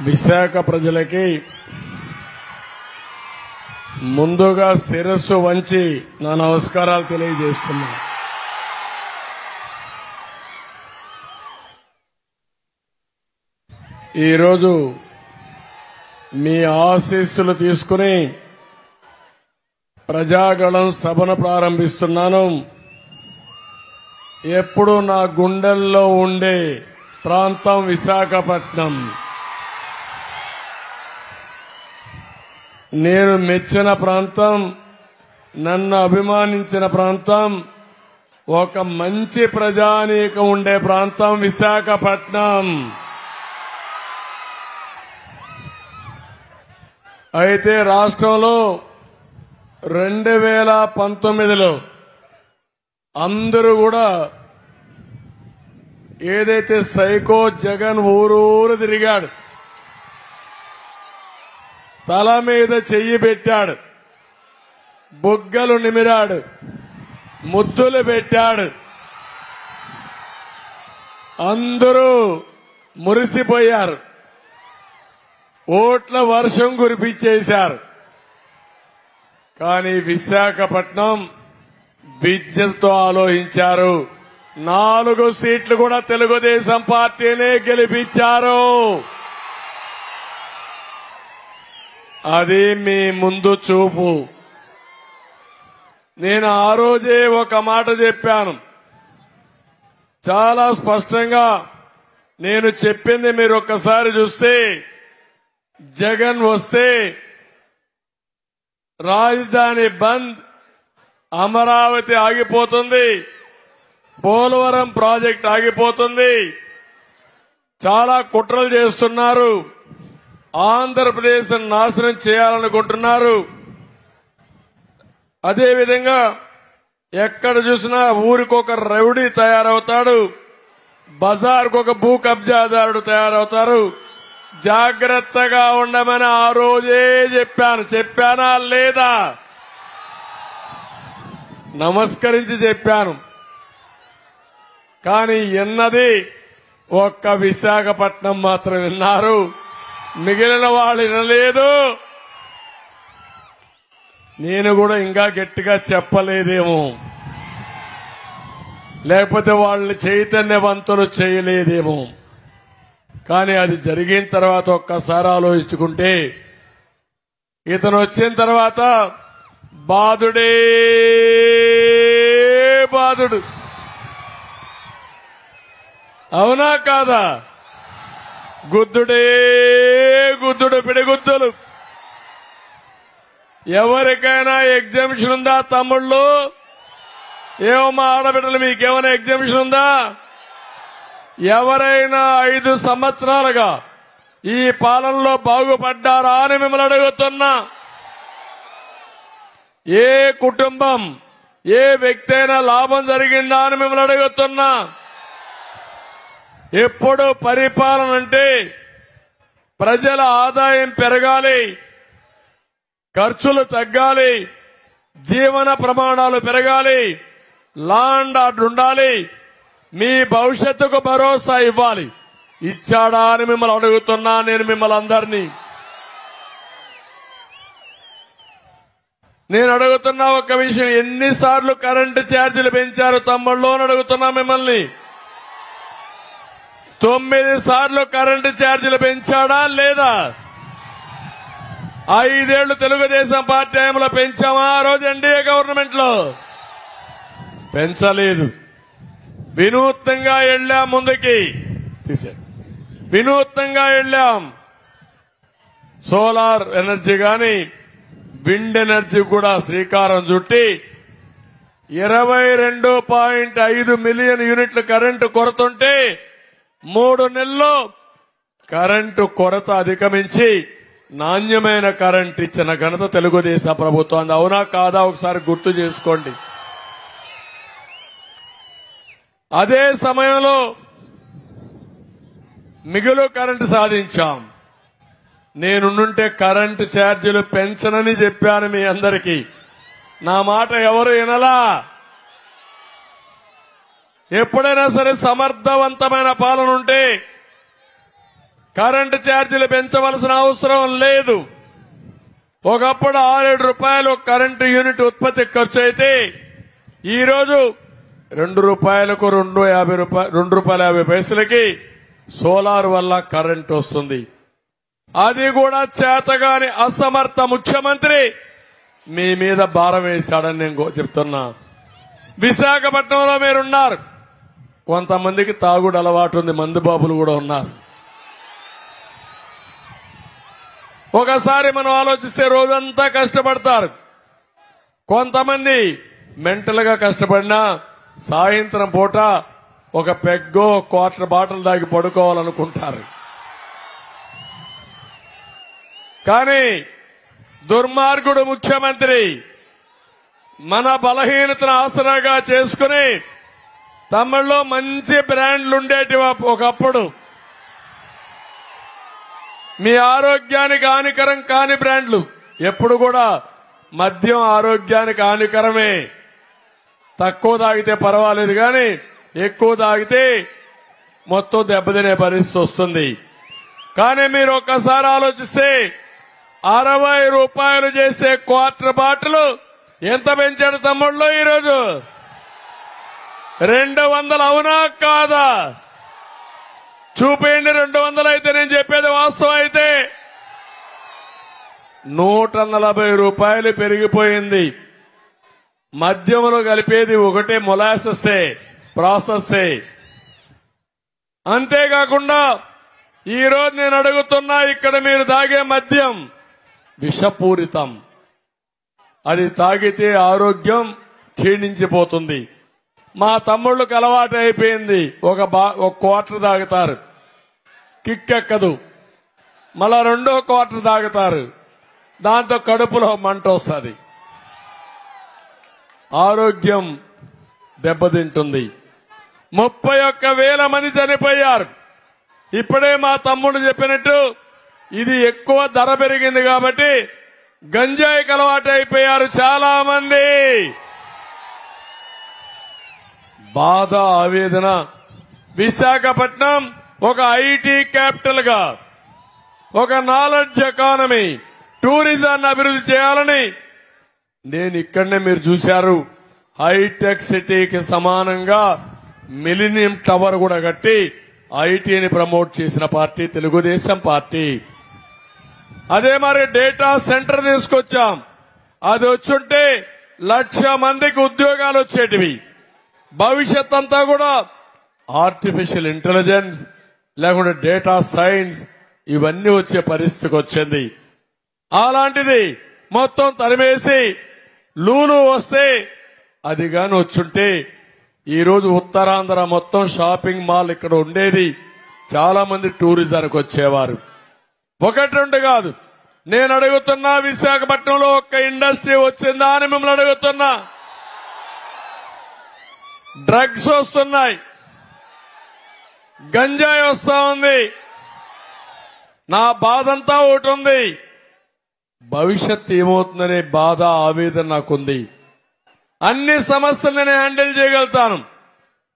విశాఖ ప్రజలకి ముందుగా శిరస్సు వంచి నా నమస్కారాలు తెలియజేస్తున్నా. ఈరోజు మీ ఆశీస్సులు తీసుకుని ప్రజాగళం సభను ప్రారంభిస్తున్నాను. ఎప్పుడు నా గుండెల్లో ఉండే ప్రాంతం విశాఖపట్నం. నేను మెచ్చిన ప్రాంతం, నన్ను అభిమానించిన ప్రాంతం, ఒక మంచి ప్రజానీకం ఉండే ప్రాంతం విశాఖపట్నం. అయితే రాష్ట్రంలో 2019లో అందరూ కూడా ఏదైతే సైకో జగన్ ఊరూరు తిరిగాడు, తల మీద చెయ్యి పెట్టాడు, బుగ్గలు నిమిరాడు, ముద్దులు పెట్టాడు, అందరూ మురిసిపోయారు, ఓట్ల వర్షం కురిపించేశారు. కానీ విశాఖపట్నం విద్యతో ఆలోచించారు. 4 సీట్లు కూడా తెలుగుదేశం పార్టీనే గెలిపించారు. అది మీ ముందు చూపు. నేను ఆ రోజే ఒక మాట చెప్పాను, చాలా స్పష్టంగా. నేను చెప్పింది మీరు ఒక్కసారి చూస్తే, జగన్ వస్తే రాజధాని బంద్, అమరావతి ఆగిపోతుంది, పోలవరం ప్రాజెక్ట్ ఆగిపోతుంది, చాలా కుట్రలు చేస్తున్నారు, ఆంధ్రప్రదేశ్ నాశనం చేయాలనుకుంటున్నారు. అదేవిధంగా ఎక్కడ చూసినా ఊరికొక రౌడీ తయారవుతాడు, బజార్కు ఒక భూ కబ్జాదారుడు తయారవుతారు. జాగ్రత్తగా ఉండమని ఆ రోజే చెప్పాను. చెప్పానా లేదా? నమస్కరించి చెప్పాను. కానీ ఎన్నది ఒక్క విశాఖపట్నం మాత్రం విన్నారు, మిగిలిన వాళ్ళు వినలేదు. నేను కూడా ఇంకా గట్టిగా చెప్పలేదేమో, లేకపోతే వాళ్ళని చైతన్యవంతులు చేయలేదేమో. కానీ అది జరిగిన తర్వాత ఒక్కసారి ఆలోచించుకుంటే, ఇతను వచ్చిన తర్వాత బాధుడే బాధుడు. అవునా కాదా? గుద్దుడే గుద్దుడు, పిడిగుద్దులు. ఎవరికైనా ఎగ్జామిషన్ ఉందా తమ్ముళ్ళు? ఏమో మా ఆడబిడ్డలు, మీకేమైనా ఎగ్జామిషన్ ఉందా? ఎవరైనా 5 సంవత్సరాలుగా ఈ పాలనలో బాగుపడ్డారా అని మిమ్మల్ని అడుగుతున్నా. ఏ కుటుంబం, ఏ వ్యక్తి అయినా లాభం జరిగిందా అని మిమ్మల్ని అడుగుతున్నా. ఎప్పుడు పరిపాలన అంటే ప్రజల ఆదాయం పెరగాలి, ఖర్చులు తగ్గాలి, జీవన ప్రమాణాలు పెరగాలి, లా అండ్ ఆర్డర్ ఉండాలి, మీ భవిష్యత్తుకు భరోసా ఇవ్వాలి. ఇచ్చాడా అని మిమ్మల్ని అడుగుతున్నా. నేను మిమ్మల్ని అందరినీ నేను అడుగుతున్నా ఒక విషయం, ఎన్నిసార్లు కరెంటు ఛార్జీలు పెంచారు తమ్ముళ్ళు అని అడుగుతున్నా మిమ్మల్ని. 9 సార్లు కరెంటు ఛార్జీలు పెంచాడా లేదా? 5 ఏళ్లు తెలుగుదేశం పార్టీ హయాంలో పెంచామా? ఆ రోజు ఎన్డీఏ గవర్నమెంట్ లో పెంచలేదు. వినూత్నంగా వెళ్ళాం, ముందుకి తీసాడు, వినూత్నంగా వెళ్ళాం. సోలార్ ఎనర్జీ గాని విండ్ ఎనర్జీ కూడా శ్రీకారం చుట్టి 22.5 మిలియన్ యూనిట్ల కరెంటు కొరతుంటే 3 నెలల్లో కరెంటు కొరత అధిగమించి నాణ్యమైన కరెంటు ఇచ్చిన ఘనత తెలుగుదేశం ప్రభుత్వం. అవునా కాదా? ఒకసారి గుర్తు చేసుకోండి. అదే సమయంలో మిగులు కరెంటు సాధించాం. నేనుంటే కరెంటు ఛార్జీలు పెంచనని చెప్పాను మీ అందరికీ. నా మాట ఎవరు వినలా. ఎప్పుడైనా సరే సమర్థవంతమైన పాలన ఉంటే కరెంటు ఛార్జీలు పెంచవలసిన అవసరం లేదు. ఒకప్పుడు 6-7 రూపాయలు కరెంటు యూనిట్ ఉత్పత్తి ఖర్చు అయితే ఈరోజు ₹2కు ₹2.50 సోలార్ వల్ల కరెంటు వస్తుంది. అది కూడా చేతగాని అసమర్థ ముఖ్యమంత్రి మీ మీద భారం వేశాడని నేను చెప్తున్నా. విశాఖపట్నంలో మీరున్నారు, కొంతమందికి తాగుడు అలవాటు ఉంది, మందుబాబులు కూడా ఉన్నారు. ఒకసారి మనం ఆలోచిస్తే రోజంతా కష్టపడతారు. కొంతమంది మెంటల్ గా కష్టపడినా సాయంత్రం పూట ఒక పెగ్గో క్వార్టర్ బాటిల్ దాగి పడుకోవాలనుకుంటారు. కానీ దుర్మార్గుడు ముఖ్యమంత్రి మన బలహీనతను ఆసరాగా చేసుకుని తమిళలో మంచి బ్రాండ్లు ఉండేటివి ఒకప్పుడు. మీ ఆరోగ్యానికి హానికరం కాని బ్రాండ్లు. ఎప్పుడు కూడా మద్యం ఆరోగ్యానికి హానికరమే. తక్కువ తాగితే పర్వాలేదు, కానీ ఎక్కువ తాగితే మొత్తం దెబ్బతినే పరిస్థితి వస్తుంది. కానీ మీరు ఒక్కసారి ఆలోచిస్తే ₹60 చేసే క్వార్టర్ బాటిల్ ఎంత పెంచాడు తమ్ముళ్ళు ఈరోజు? 200. అవునా కాదా? చూపేయండి. 200 అయితే నేను చెప్పేది వాస్తవం అయితే ₹140 పెరిగిపోయింది. మద్యంలో కలిపేది ఒకటే మొలాసెస్సే, ప్రాసెస్సే. అంతేకాకుండా ఈరోజు నేను అడుగుతున్నా, ఇక్కడ మీరు తాగే మద్యం విషపూరితం. అది తాగితే ఆరోగ్యం క్షీణించిపోతుంది. మా తమ్ముళ్ళకి అలవాటు అయిపోయింది. ఒక క్వార్టర్ తాగుతారు, కిక్కెక్కదు. మళ్ళా 2వ క్వార్టర్ తాగుతారు, దాంతో కడుపులో మంట వస్తుంది, ఆరోగ్యం దెబ్బతింటుంది. 31,000 మంది చనిపోయారు. ఇప్పుడే మా తమ్ముడు చెప్పినట్టు ఇది ఎక్కువ ధర పెరిగింది కాబట్టి గంజాయికి అలవాటు అయిపోయారు చాలా మంది. బాధ, ఆవేదన. విశాఖపట్నం ఒక ఐటీ క్యాపిటల్ గా, ఒక నాలెడ్జ్ ఎకానమీ, టూరిజాన్ని అభివృద్ధి చేయాలని నేను ఇక్కడనే మీరు చూశారు, హైటెక్ సిటీకి సమానంగా మిలీనియం టవర్ కూడా కట్టి ఐటీని ప్రమోట్ చేసిన పార్టీ తెలుగుదేశం పార్టీ. అదే మరి డేటా సెంటర్ తీసుకొచ్చాం. అది వచ్చుంటే 1,00,000 మందికి ఉద్యోగాలు వచ్చేటివి. భవిష్యత్ అంతా కూడా ఆర్టిఫిషియల్ ఇంటెలిజెన్స్ లేకుంటే డేటా సైన్స్ ఇవన్నీ వచ్చే పరిస్థితికి వచ్చింది. అలాంటిది మొత్తం తరిమేసి లూలు వస్తే అది గాని వచ్చుంటే ఈరోజు ఉత్తరాంధ్ర మొత్తం షాపింగ్ మాల్ ఇక్కడ ఉండేది. చాలా మంది టూరిజానికి వచ్చేవారు. 1-2 కాదు. నేను అడుగుతున్నా, విశాఖపట్నంలో ఒక్క ఇండస్ట్రీ వచ్చిందా అని మిమ్మల్ని అడుగుతున్నా. డ్రగ్స్ వస్తున్నాయి, గంజాయి వస్తా ఉంది. నా బాధంతా ఒకటి ఉంది, భవిష్యత్ ఏమవుతుందనే బాధ, ఆవేదన నాకుంది. అన్ని సమస్యలు నేను హ్యాండిల్ చేయగలుగుతాను.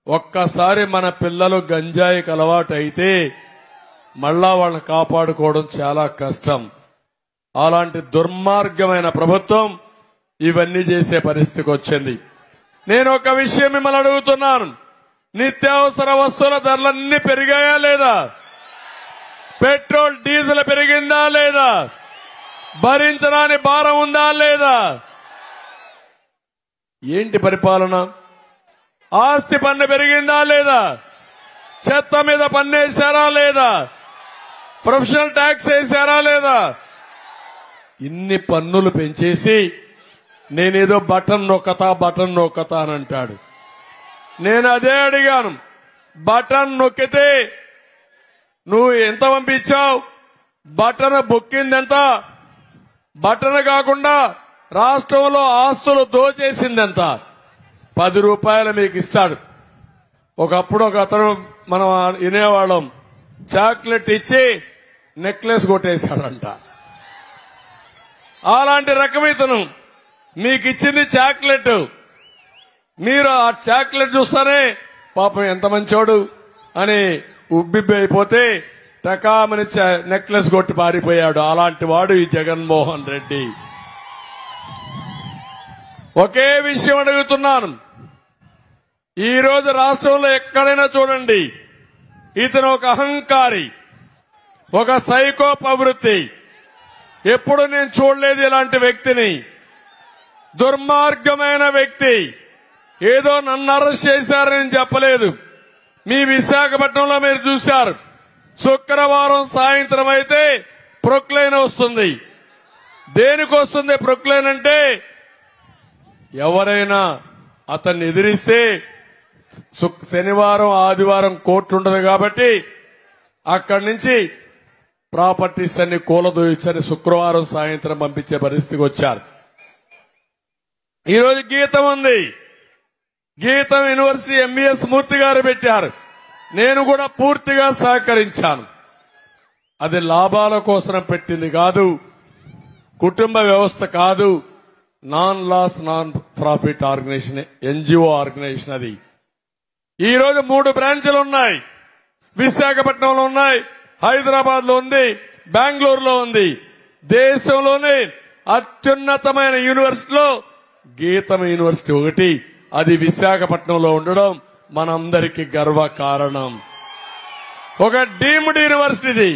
ఒక్కసారి మన పిల్లలు గంజాయికి అలవాటు అయితే మళ్ళా వాళ్ళని కాపాడుకోవడం చాలా కష్టం. అలాంటి దుర్మార్గమైన ప్రభుత్వం ఇవన్నీ చేసే పరిస్థితికి వచ్చింది. నేను ఒక విషయం మిమ్మల్ని అడుగుతున్నాను, నిత్యావసర వస్తువుల ధరలన్నీ పెరిగాయా లేదా? పెట్రోల్ డీజిల్ పెరిగిందా లేదా? భరించడానికి భారం ఉందా లేదా? ఏంటి పరిపాలన? ఆస్తి పన్ను పెరిగిందా లేదా? చెత్త మీద పన్ను వేశారా లేదా? ప్రొఫెషనల్ ట్యాక్స్ వేశారా లేదా? ఇన్ని పన్నులు పెంచేసి నేనేదో బటన్ నొక్కతా అని అంటాడు. నేను అదే అడిగాను, బటన్ నొక్కితే నువ్వు ఎంత పంపించావు? బటన్ బొక్కిందెంత? బటన్ కాకుండా రాష్ట్రంలో ఆస్తులు దోచేసిందెంత? ₹10 మీకు ఇస్తాడు. ఒకప్పుడు ఒక అతను మనం వినేవాళ్ళం, చాక్లెట్ ఇచ్చి నెక్లెస్ కొట్టేశాడంట. అలాంటి రకం ఇతను. మీకు ఇచ్చింది చాక్లెట్, మీరు ఆ చాక్లెట్ చూస్తానే పాపం ఎంత మంచోడు అని ఉబ్బిబ్బి అయిపోతే టకామని నెక్లెస్ కొట్టి పారిపోయాడు. అలాంటి వాడు ఈ జగన్మోహన్ రెడ్డి. ఒకే విషయం అడుగుతున్నాను. ఈ రోజు రాష్ట్రంలో ఎక్కడైనా చూడండి, ఇతను ఒక అహంకారి, ఒక సైకో ప్రవృత్తి. ఎప్పుడు నేను చూడలేదు ఇలాంటి వ్యక్తిని. దుర్మార్గమైన వ్యక్తి. ఏదో నన్ను అరెస్ట్ చేశారని చెప్పలేదు. మీ విశాఖపట్నంలో మీరు చూశారు, శుక్రవారం సాయంత్రం అయితే ప్రొక్లైన్ వస్తుంది. దేనికి వస్తుంది ప్రొక్లైన్ అంటే, ఎవరైనా అతన్ని ఎదిరిస్తే శనివారం ఆదివారం కోర్టు ఉండదు కాబట్టి అక్కడి నుంచి ప్రాపర్టీస్ అన్ని కూలదోయించని శుక్రవారం సాయంత్రం పంపించే పరిస్థితికి వచ్చారు. ఈరోజు గీతం ఉంది. గీతం యూనివర్సిటీ ఎంబీఎస్ మూర్తి గారు పెట్టారు. నేను కూడా పూర్తిగా సహకరించాను. అది లాభాల కోసం పెట్టింది కాదు, కుటుంబ వ్యవస్థ కాదు, non loss non profit organization, NGO organization. అది ఈ రోజు 3 బ్రాంచ్లు ఉన్నాయి. విశాఖపట్నంలో ఉన్నాయి, హైదరాబాద్ లో ఉంది, బెంగళూరులో ఉంది. దేశంలోనే అత్యున్నతమైన యూనివర్సిటీలో గీతం యూనివర్సిటీ ఒకటి. అది విశాఖపట్నంలో ఉండడం మనందరికీ గర్వకారణం. ఒక డీమ్డ్ యూనివర్సిటీ.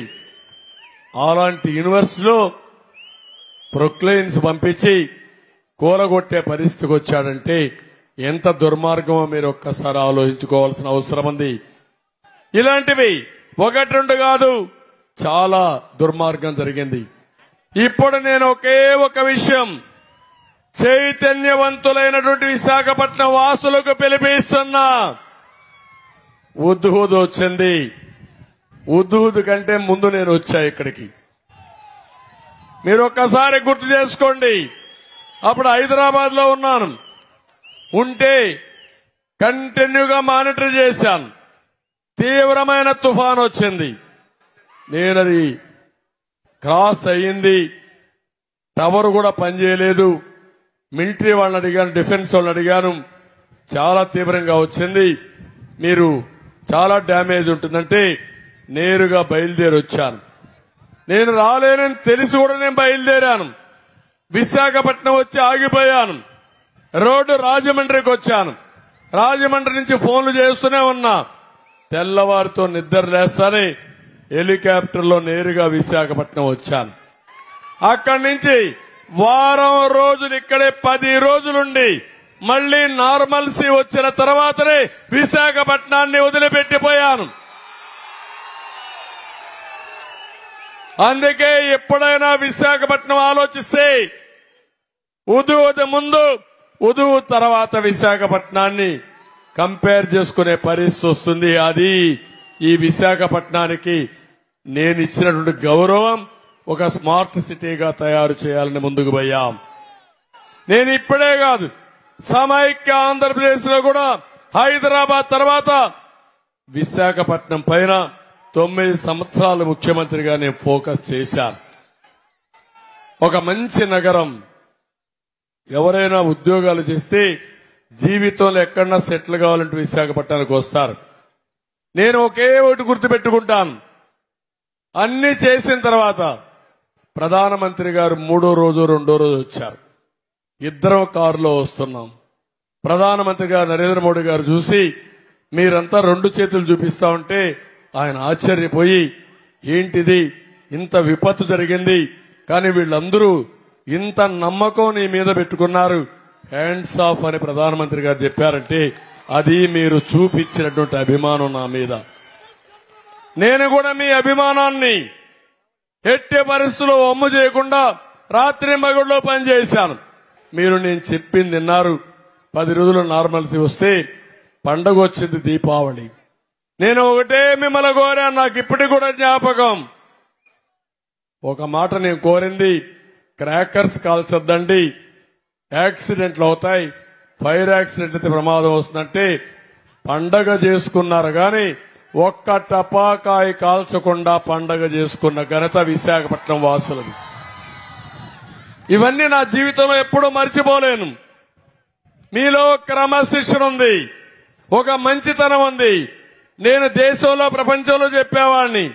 అలాంటి యూనివర్సిటీలో ప్రొక్లైన్స్ పంపించి కూలగొట్టే పరిస్థితికి వచ్చాడంటే ఎంత దుర్మార్గమో మీరు ఒక్కసారి ఆలోచించుకోవాల్సిన అవసరం ఉంది. ఇలాంటివి 1-2 కాదు, చాలా దుర్మార్గం జరిగింది. ఇప్పుడు నేను ఒకే ఒక విషయం చైతన్యవంతులైనటువంటి విశాఖపట్నం వాసులకు పిలిపిస్తున్నా. ఉద్హూద్ వచ్చింది. ఉద్హూద్ కంటే ముందు నేను వచ్చా ఇక్కడికి. మీరు ఒక్కసారి గుర్తు చేసుకోండి. అప్పుడు హైదరాబాద్ లో ఉన్నాను. ఉంటే కంటిన్యూగా మానిటర్ చేశాను. తీవ్రమైన తుఫాన్ వచ్చింది. నేనది క్రాస్ అయ్యింది. టవర్ కూడా పనిచేయలేదు. మిలిటరీ వాళ్ళని అడిగాను, డిఫెన్స్ వాళ్ళని అడిగాను. చాలా తీవ్రంగా వచ్చింది. మీరు చాలా డ్యామేజ్ ఉంటుందంటే నేరుగా బయలుదేరి వచ్చాను. నేను రాలేనని తెలిసి కూడా నేను బయలుదేరాను. విశాఖపట్నం వచ్చి ఆగిపోయాను. రోడ్డు రాజమండ్రికి వచ్చాను. రాజమండ్రి నుంచి ఫోన్లు చేస్తూనే ఉన్నా. తెల్లవారితో నిద్ర లేస్తానే హెలికాప్టర్లో నేరుగా విశాఖపట్నం వచ్చాను. అక్కడి నుంచి వారం రోజులు ఇక్కడే 10 రోజులుండి మళ్లీ నార్మల్సీ వచ్చిన తర్వాతనే విశాఖపట్నాన్ని వదిలిపెట్టిపోయాను. అందుకే ఎప్పుడైనా విశాఖపట్నం ఆలోచిస్తే ఉదూద్ ముందు, ఉదూద్ తర్వాత విశాఖపట్నాన్ని కంపేర్ చేసుకునే పరిస్థితి వస్తుంది. అది ఈ విశాఖపట్నానికి నేను ఇచ్చినటువంటి గౌరవం. ఒక స్మార్ట్ సిటీగా తయారు చేయాలని ముందుకు పోయాం. నేను ఇప్పుడే కాదు, సమైక్య ఆంధ్రప్రదేశ్ లో కూడా హైదరాబాద్ తర్వాత విశాఖపట్నం పైన 9 సంవత్సరాలు ముఖ్యమంత్రిగా నేను ఫోకస్ చేశాను. ఒక మంచి నగరం. ఎవరైనా ఉద్యోగాలు చేస్తే జీవితంలో ఎక్కడన్నా సెటిల్ కావాలంటే విశాఖపట్నానికి వస్తారు. నేను ఒకే ఒకటి గుర్తుపెట్టుకుంటాను. అన్ని చేసిన తర్వాత ప్రధానమంత్రి గారు 3వ రోజు 2వ రోజు వచ్చారు. ఇద్దరం కారులో వస్తున్నాం. ప్రధానమంత్రి గారు నరేంద్ర మోడీ గారు చూసి మీరంతా 2 చేతులు చూపిస్తా ఉంటే ఆయన ఆశ్చర్యపోయి, ఏంటిది ఇంత విపత్తు జరిగింది కానీ వీళ్ళందరూ ఇంత నమ్మకం నీ మీద పెట్టుకున్నారు, హ్యాండ్స్ ఆఫ్ అని ప్రధానమంత్రి గారు చెప్పారంటే అది మీరు చూపించినటువంటి అభిమానం నా మీద. నేను కూడా మీ అభిమానాన్ని ఎట్టి పరిస్థితుల్లో వమ్ము చేయకుండా రాత్రి మగుడులో పనిచేశాను. మీరు నేను చెప్పింది విన్నారు. 10 రోజులు నార్మల్సీ వస్తే పండగ వచ్చింది దీపావళి. నేను ఒకటే మిమ్మల్ని కోరాను, నాకు ఇప్పటికి కూడా జ్ఞాపకం. ఒక మాట నేను కోరింది, క్రాకర్స్ కాల్చొద్దండి, యాక్సిడెంట్లు అవుతాయి, ఫైర్ యాక్సిడెంట్ అయితే ప్రమాదం వస్తుందంటే పండగ చేసుకున్నారు గాని ఒక్క టపాకాయ కాల్చకుండా పండగ చేసుకున్న ఘనత విశాఖపట్నం వాసులది. ఇవన్నీ నా జీవితంలో ఎప్పుడూ మర్చిపోలేను. మీలో క్రమశిక్షణ ఉంది, ఒక మంచితనం ఉంది. నేను దేశంలో ప్రపంచంలో చెప్పేవాడిని,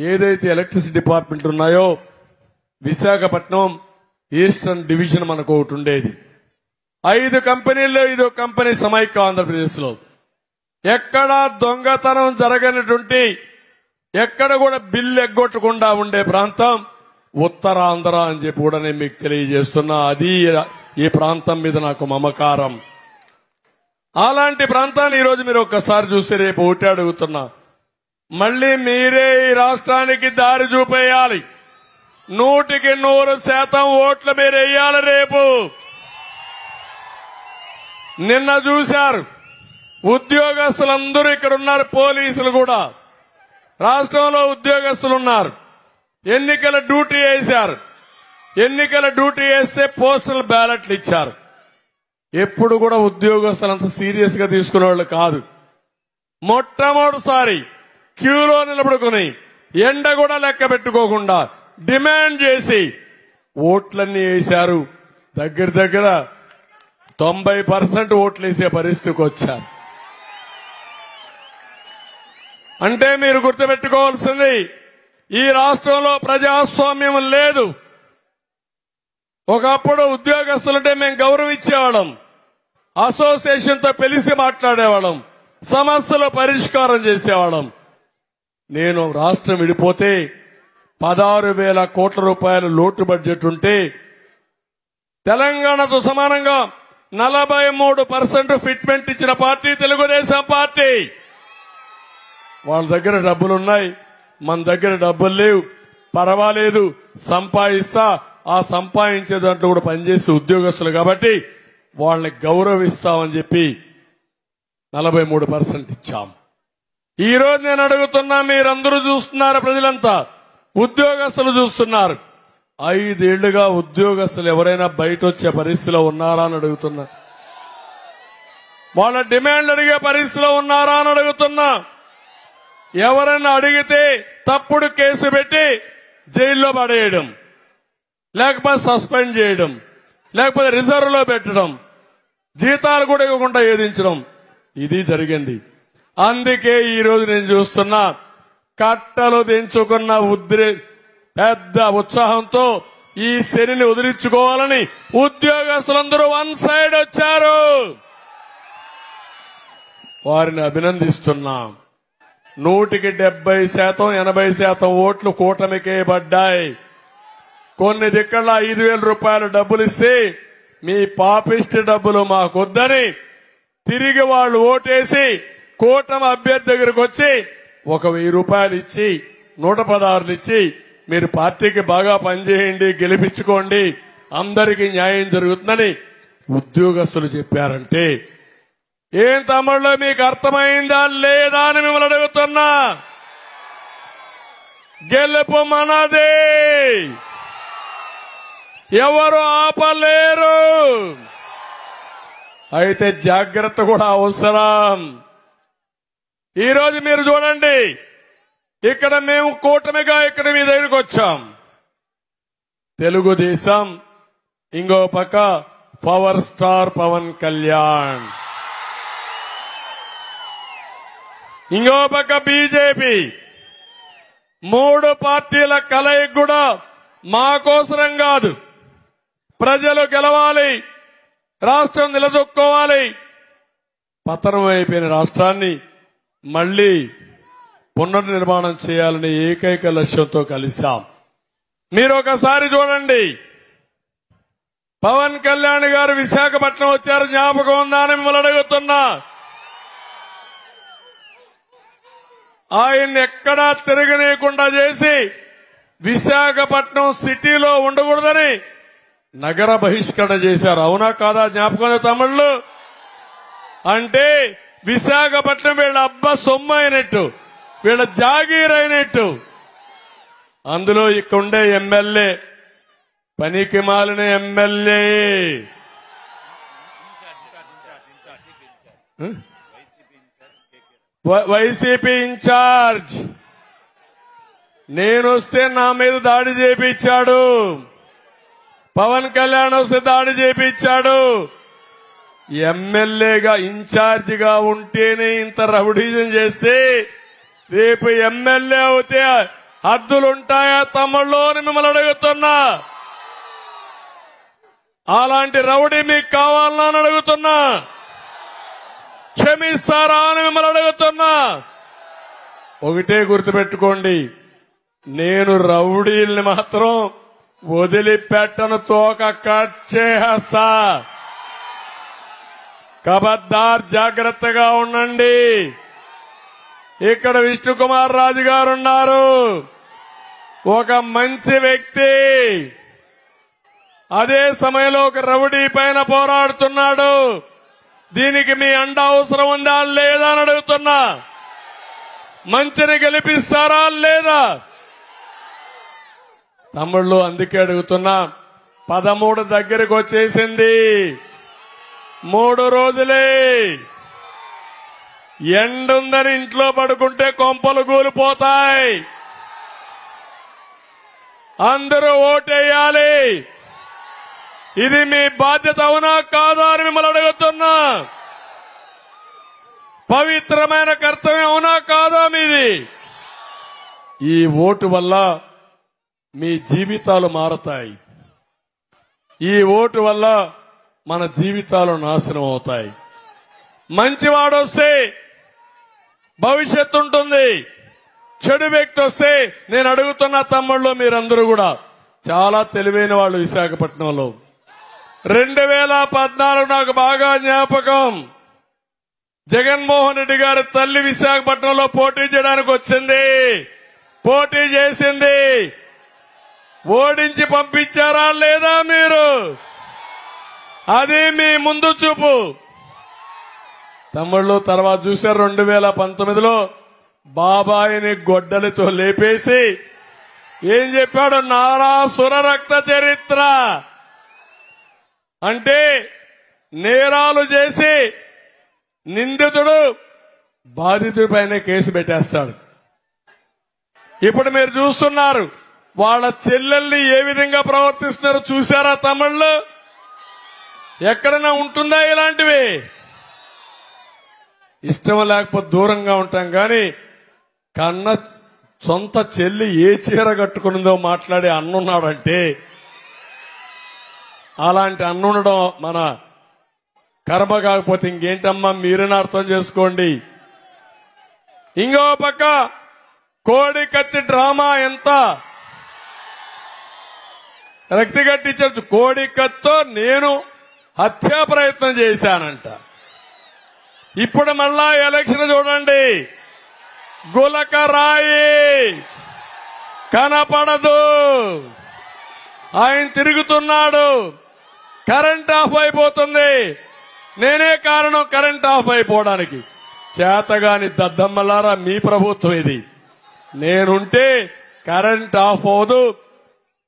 ఏదైతే ఎలక్ట్రిసిటీ డిపార్ట్మెంట్ ఉన్నాయో విశాఖపట్నం ఈస్టర్న్ డివిజన్ మనకు ఒకటి ఉండేది. 5 కంపెనీల్లో ఇదో కంపెనీ సమైక్య ఆంధ్రప్రదేశ్ లో ఎక్కడా దొంగతనం జరగనటువంటి, ఎక్కడ కూడా బిల్లు ఎగ్గొట్టకుండా ఉండే ప్రాంతం ఉత్తరాంధ్ర అని చెప్పి కూడా నేను మీకు తెలియజేస్తున్నా. అది ఈ ప్రాంతం మీద నాకు మమకారం. అలాంటి ప్రాంతాన్ని ఈరోజు మీరు ఒక్కసారి చూస్తే రేపు ఒకటి అడుగుతున్నా, మళ్ళీ మీరే ఈ రాష్ట్రానికి దారి చూపేయాలి. 100% ఓట్లు మీరు వేయాలి. రేపు నిన్న చూశారు ఉద్యోగస్తులందరూ ఇక్కడ ఉన్నారు, పోలీసులు కూడా రాష్ట్రంలో ఉద్యోగస్తులు ఉన్నారు. ఎన్నికల డ్యూటీ వేశారు. ఎన్నికల డ్యూటీ వేస్తే పోస్టల్ బ్యాలెట్లు ఇచ్చారు. ఎప్పుడు కూడా ఉద్యోగస్తులు అంత సీరియస్ గా తీసుకునే వాళ్ళు కాదు. మొట్టమొదటిసారి క్యూలో నిలబడుకుని ఎండ కూడా లెక్క పెట్టుకోకుండా డిమాండ్ చేసి ఓట్లన్నీ వేశారు. దగ్గర 90% ఓట్లు వేసే పరిస్థితికి వచ్చారు. అంటే మీరు గుర్తుపెట్టుకోవాల్సింది, ఈ రాష్ట్రంలో ప్రజాస్వామ్యం లేదు. ఒకప్పుడు ఉద్యోగస్తులంటే మేము గౌరవం ఇచ్చేవాళ్ళం, అసోసియేషన్ తో పిలిచి మాట్లాడేవాళ్ళం, సమస్యలు పరిష్కారం చేసేవాళ్ళం. నేను రాష్ట్రం విడిపోతే 16,000 కోట్ల రూపాయలు లోటు బడ్జెట్ ఉంటే తెలంగాణతో సమానంగా 43% ఫిట్మెంట్ ఇచ్చిన పార్టీ తెలుగుదేశం పార్టీ. వాళ్ళ దగ్గర డబ్బులున్నాయి, మన దగ్గర డబ్బులు లేవు, పర్వాలేదు సంపాదిస్తా, ఆ సంపాదించే దాంట్లో కూడా పనిచేసే ఉద్యోగస్తులు కాబట్టి వాళ్ళని గౌరవిస్తామని చెప్పి 43% ఇచ్చాం. ఈ రోజు నేను అడుగుతున్నా, మీరందరూ చూస్తున్నారు, ప్రజలంతా ఉద్యోగస్తులు చూస్తున్నారు. 5 ఏళ్లుగా ఉద్యోగస్తులు ఎవరైనా బయట వచ్చే పరిస్థితిలో ఉన్నారా అని అడుగుతున్నా. వాళ్ళ డిమాండ్లు అడిగే పరిస్థితిలో ఉన్నారా అని అడుగుతున్నా. ఎవరైనా అడిగితే తప్పుడు కేసు పెట్టి జైల్లో పడేయడం, లేకపోతే సస్పెండ్ చేయడం, లేకపోతే రిజర్వ్ లో పెట్టడం, జీతాలు కూడా ఇవ్వకుండా ఏదించడం, ఇది జరిగింది. అందుకే ఈ రోజు నేను చూస్తున్నా, కట్టలు దించుకున్న పెద్ద ఉత్సాహంతో ఈ శనిని వదిలించుకోవాలని ఉద్యోగస్తులందరూ వన్ సైడ్ వచ్చారు. వారిని అభినందిస్తున్నాం. 170% 80% ఓట్లు కూటమికే పడ్డాయి. కొన్ని దిక్కల 5,000 రూపాయలు డబ్బులు ఇస్తే మీ పాపిష్టి డబ్బులు మాకొద్దని తిరిగి వాళ్ళు ఓటేసి కూటమి అభ్యర్థి దగ్గరకు వచ్చి 1,000 రూపాయలు ఇచ్చి 116 ఇచ్చి మీరు పార్టీకి బాగా పనిచేయండి, గెలిపించుకోండి, అందరికీ న్యాయం జరుగుతుందని ఉద్యోగస్తులు చెప్పారంటే ఏం తమ్ముళ్ళు మీకు అర్థమైందా లేదా అని మిమ్మల్ని అడుగుతున్నా. గెలుపు మనదే, ఎవరు ఆపలేరు. అయితే జాగ్రత్త కూడా అవసరం. ఈ రోజు మీరు చూడండి, ఇక్కడ మేము కూటమిగా ఇక్కడ మీ దగ్గరికి వచ్చాం. తెలుగుదేశం, ఇంకో పక్క పవర్ స్టార్ పవన్ కళ్యాణ్, ఇంకో పక్క బీజేపీ. 3 పార్టీల కలయిక కూడా మా కోసరం కాదు. ప్రజలు గెలవాలి, రాష్ట్రం నిలదొక్కోవాలి. పతనం అయిపోయిన రాష్ట్రాన్ని మళ్లీ పునర్నిర్మాణం చేయాలనే ఏకైక లక్ష్యంతో కలిశాం. మీరు ఒకసారి చూడండి, పవన్ కళ్యాణ్ గారు విశాఖపట్నం వచ్చారు, జ్ఞాపకం ఉందా అని మిమ్మల్ని అడుగుతున్నా. ఆయన్ని ఎక్కడా తిరగనీయకుండా చేసి విశాఖపట్నం సిటీలో ఉండకూడదని నగర బహిష్కరణ చేశారు. అవునా కాదా? జ్ఞాపకం తమిళ్లు అంటే విశాఖపట్నం వీళ్ళ అబ్బా సొమ్ము అయినట్టు, వీళ్ళ జాగీర్ అయినట్టు. అందులో ఇక్కడుండే ఎమ్మెల్యే పనికి మాలిన ఎమ్మెల్యే, వైసీపీ ఇన్ఛార్జ్. నేనొస్తే నా మీద దాడి చేపించాడు, పవన్ కళ్యాణ్ వస్తే దాడి చేపించాడు. ఎమ్మెల్యేగా ఇన్ఛార్జిగా ఉంటేనే ఇంత రౌడీజం చేస్తే రేపు ఎమ్మెల్యే అవుతే హద్దులుంటాయా తమ్ముళ్ళు అని మిమ్మల్ని అడుగుతున్నా. అలాంటి రౌడీ మీకు కావాలని అని అడుగుతున్నా. క్షమిస్తారా అని మిమ్మల్ని అడుగుతున్నా. ఒకటే గుర్తుపెట్టుకోండి, నేను రౌడీల్ని మాత్రం వదిలిపెట్టను, తోక కట్ చేస్తా. కబద్దార్, జాగ్రత్తగా ఉండండి. ఇక్కడ విష్ణుకుమార్ రాజు గారు ఉన్నారు, ఒక మంచి వ్యక్తి. అదే సమయంలో ఒక రౌడీ పైన పోరాడుతున్నాడు. దీనికి మీ అండ అవసరం ఉందా లేదా అని అడుగుతున్నా. మంచిని గెలిపిస్తారా లేదా తమ్ముళ్ళు? అందుకే అడుగుతున్నా. 13 దగ్గరకు వచ్చేసింది, 3 రోజులే. ఎండుందని ఇంట్లో పడుకుంటే కొంపలు కూలిపోతాయి. అందరూ ఓటేయాలి. ఇది మీ బాధ్యత అవునా కాదా అని మిమ్మల్ని అడుగుతున్నా. పవిత్రమైన కర్తవ్యం అవునా కాదా మీది? ఈ ఓటు వల్ల మీ జీవితాలు మారతాయి. ఈ ఓటు వల్ల మన జీవితాలు నాశనం అవుతాయి. మంచివాడొస్తే భవిష్యత్తు ఉంటుంది. చెడు వ్యక్తి వస్తే, నేను అడుగుతున్న తమ్ముళ్ళు మీరందరూ కూడా చాలా తెలివైన వాళ్ళు. విశాఖపట్నంలో 2014 నాకు బాగా జ్ఞాపకం. జగన్మోహన్ రెడ్డి గారి తల్లి విశాఖపట్నంలో పోటీ చేయడానికి వచ్చింది, పోటీ చేసింది. ఓడించి పంపించారా లేదా మీరు? అది మీ ముందు చూపు. తమ్ముళ్ళు తర్వాత చూశారు, 2019లో బాబాయిని గొడ్డలితో లేపేసి ఏం చెప్పాడు? నారాసుర రక్త చరిత్ర అంటే నేరాలు చేసి నిందితుడు బాధితుడి పైన కేసు పెట్టేస్తాడు. ఇప్పుడు మీరు చూస్తున్నారు, వాళ్ళ చెల్లెల్ని ఏ విధంగా ప్రవర్తిస్తున్నారో చూశారా తమ్ముళ్ళు? ఎక్కడైనా ఉంటుందా ఇలాంటివి? ఇష్టం లేకపోతే దూరంగా ఉంటాం కానీ కన్న సొంత చెల్లి ఏ చీర కట్టుకున్నదో మాట్లాడే అన్నున్నాడంటే, అలాంటి అన్నుండడం మన కర్మ కాకపోతే ఇంకేంటమ్మా, మీరైనా అర్థం చేసుకోండి. ఇంకో పక్క కోడి కత్తి డ్రామా ఎంత రక్తి కట్టించచ్చు. కోడి కత్తితో నేను హత్యా ప్రయత్నం చేశానంట. ఇప్పుడు మళ్ళా ఎలక్షన్ చూడండి, గులకరాయి కనపడదు, ఆయన తిరుగుతున్నాడు. కరెంట్ ఆఫ్ అయిపోతుంది. నేనే కారణం కరెంట్ ఆఫ్ అయిపోవడానికి. చేతగాని దద్దమ్మలారా, మీ ప్రభుత్వం ఇది. నేనుంటే కరెంట్ ఆఫ్ అవదు,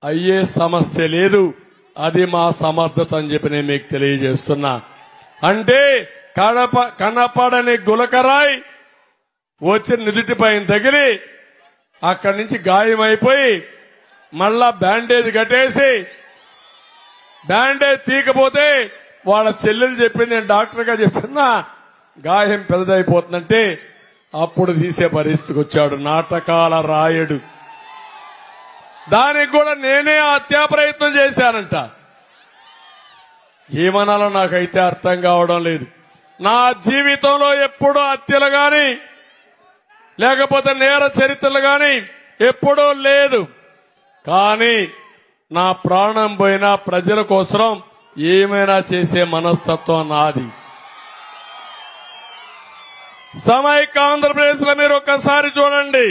అయ్యే సమస్య లేదు. అది మా సమర్థత అని చెప్పి నేను మీకు తెలియజేస్తున్నా. అంటే కనపడని గులకరాయి వచ్చి నుదుటిపైన తగిలి అక్కడి నుంచి గాయమైపోయి మళ్ళా బ్యాండేజ్ కట్టేసి, బ్యాండేజ్ తీయకపోతే వాళ్ళ చెల్లెలు చెప్పింది, నేను డాక్టర్ గా చెప్తున్నా, గాయం పెద్దదైపోతుందంటే అప్పుడు తీసే పరిస్థితికి వచ్చాడు. నాటకాల రాయుడు. దానికి కూడా నేనే హత్యా ప్రయత్నం చేశానంట. ఏమనాలో నాకైతే అర్థం కావడం లేదు. నా జీవితంలో ఎప్పుడూ హత్యలు గాని లేకపోతే నేర చరిత్రలు గాని ఎప్పుడూ లేదు. కానీ నా ప్రాణం పోయినా ప్రజల కోసం ఏమైనా చేసే మనస్తత్వం నాది. సమైక్య ఆంధ్రప్రదేశ్ లో మీరు ఒక్కసారి చూడండి,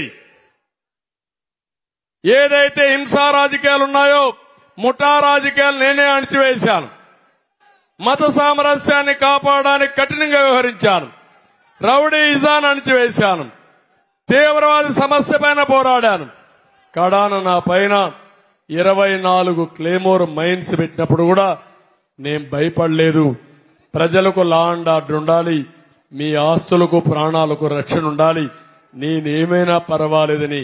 ఏదైతే హింసా రాజకీయాలు ఉన్నాయో ముఠా రాజకీయాలు నేనే అణిచివేశాను. మత సామరస్యాన్ని కాపాడడానికి కఠినంగా వ్యవహరించాను. రౌడీయిజాన్ని అణిచివేశాను. తీవ్రవాద సమస్య పైన పోరాడాను. కడాన నా పైన 24 క్లేమోర్ మైన్స్ పెట్టినప్పుడు కూడా నేను భయపడలేదు. ప్రజలకు లా అండ్ ఆర్డర్ ఉండాలి, మీ ఆస్తులకు ప్రాణాలకు రక్షణ ఉండాలి, నేనేమైనా పర్వాలేదని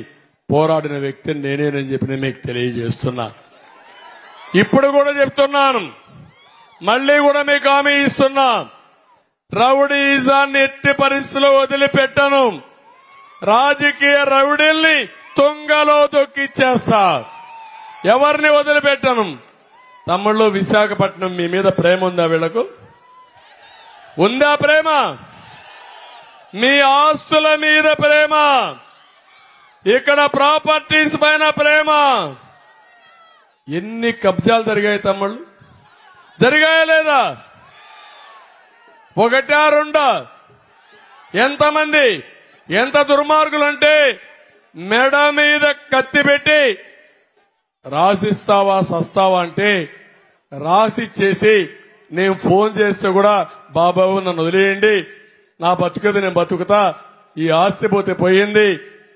పోరాడిన వ్యక్తిని నేనేనని చెప్పి నేను మీకు తెలియజేస్తున్నా. ఇప్పుడు కూడా చెప్తున్నాను, మళ్లీ కూడా మీకు హామీ ఇస్తున్నా, రౌడీయిజాన్ని ఎట్టి పరిస్థితుల్లో వదిలిపెట్టను. రాజకీయ రౌడీల్ని తుంగలో దొక్కిచ్చేస్తా. ఎవరిని వదిలిపెట్టను. తమ్ముళ్ళు, విశాఖపట్నం మీ మీద ప్రేమ ఉందా? వీళ్లకు ఉందా ప్రేమ? మీ ఆస్తుల మీద ప్రేమ, ఇక్కడ ప్రాపర్టీస్ పైన ప్రేమ. ఎన్ని కబ్జాలు జరిగాయి తమ్ముళ్ళు? జరిగాయా లేదా? ఒకటా రెండా? ఎంతమంది? ఎంత దుర్మార్గులంటే మెడ మీద కత్తి పెట్టి రాసిస్తావా సస్తావా అంటే రాసిచ్చేసి నేను ఫోన్ చేస్తే కూడా బాబాబు నన్ను వదిలేయండి, నా బతుకది నేను బతుకుతా, ఈ ఆస్తి పోతే పోయింది,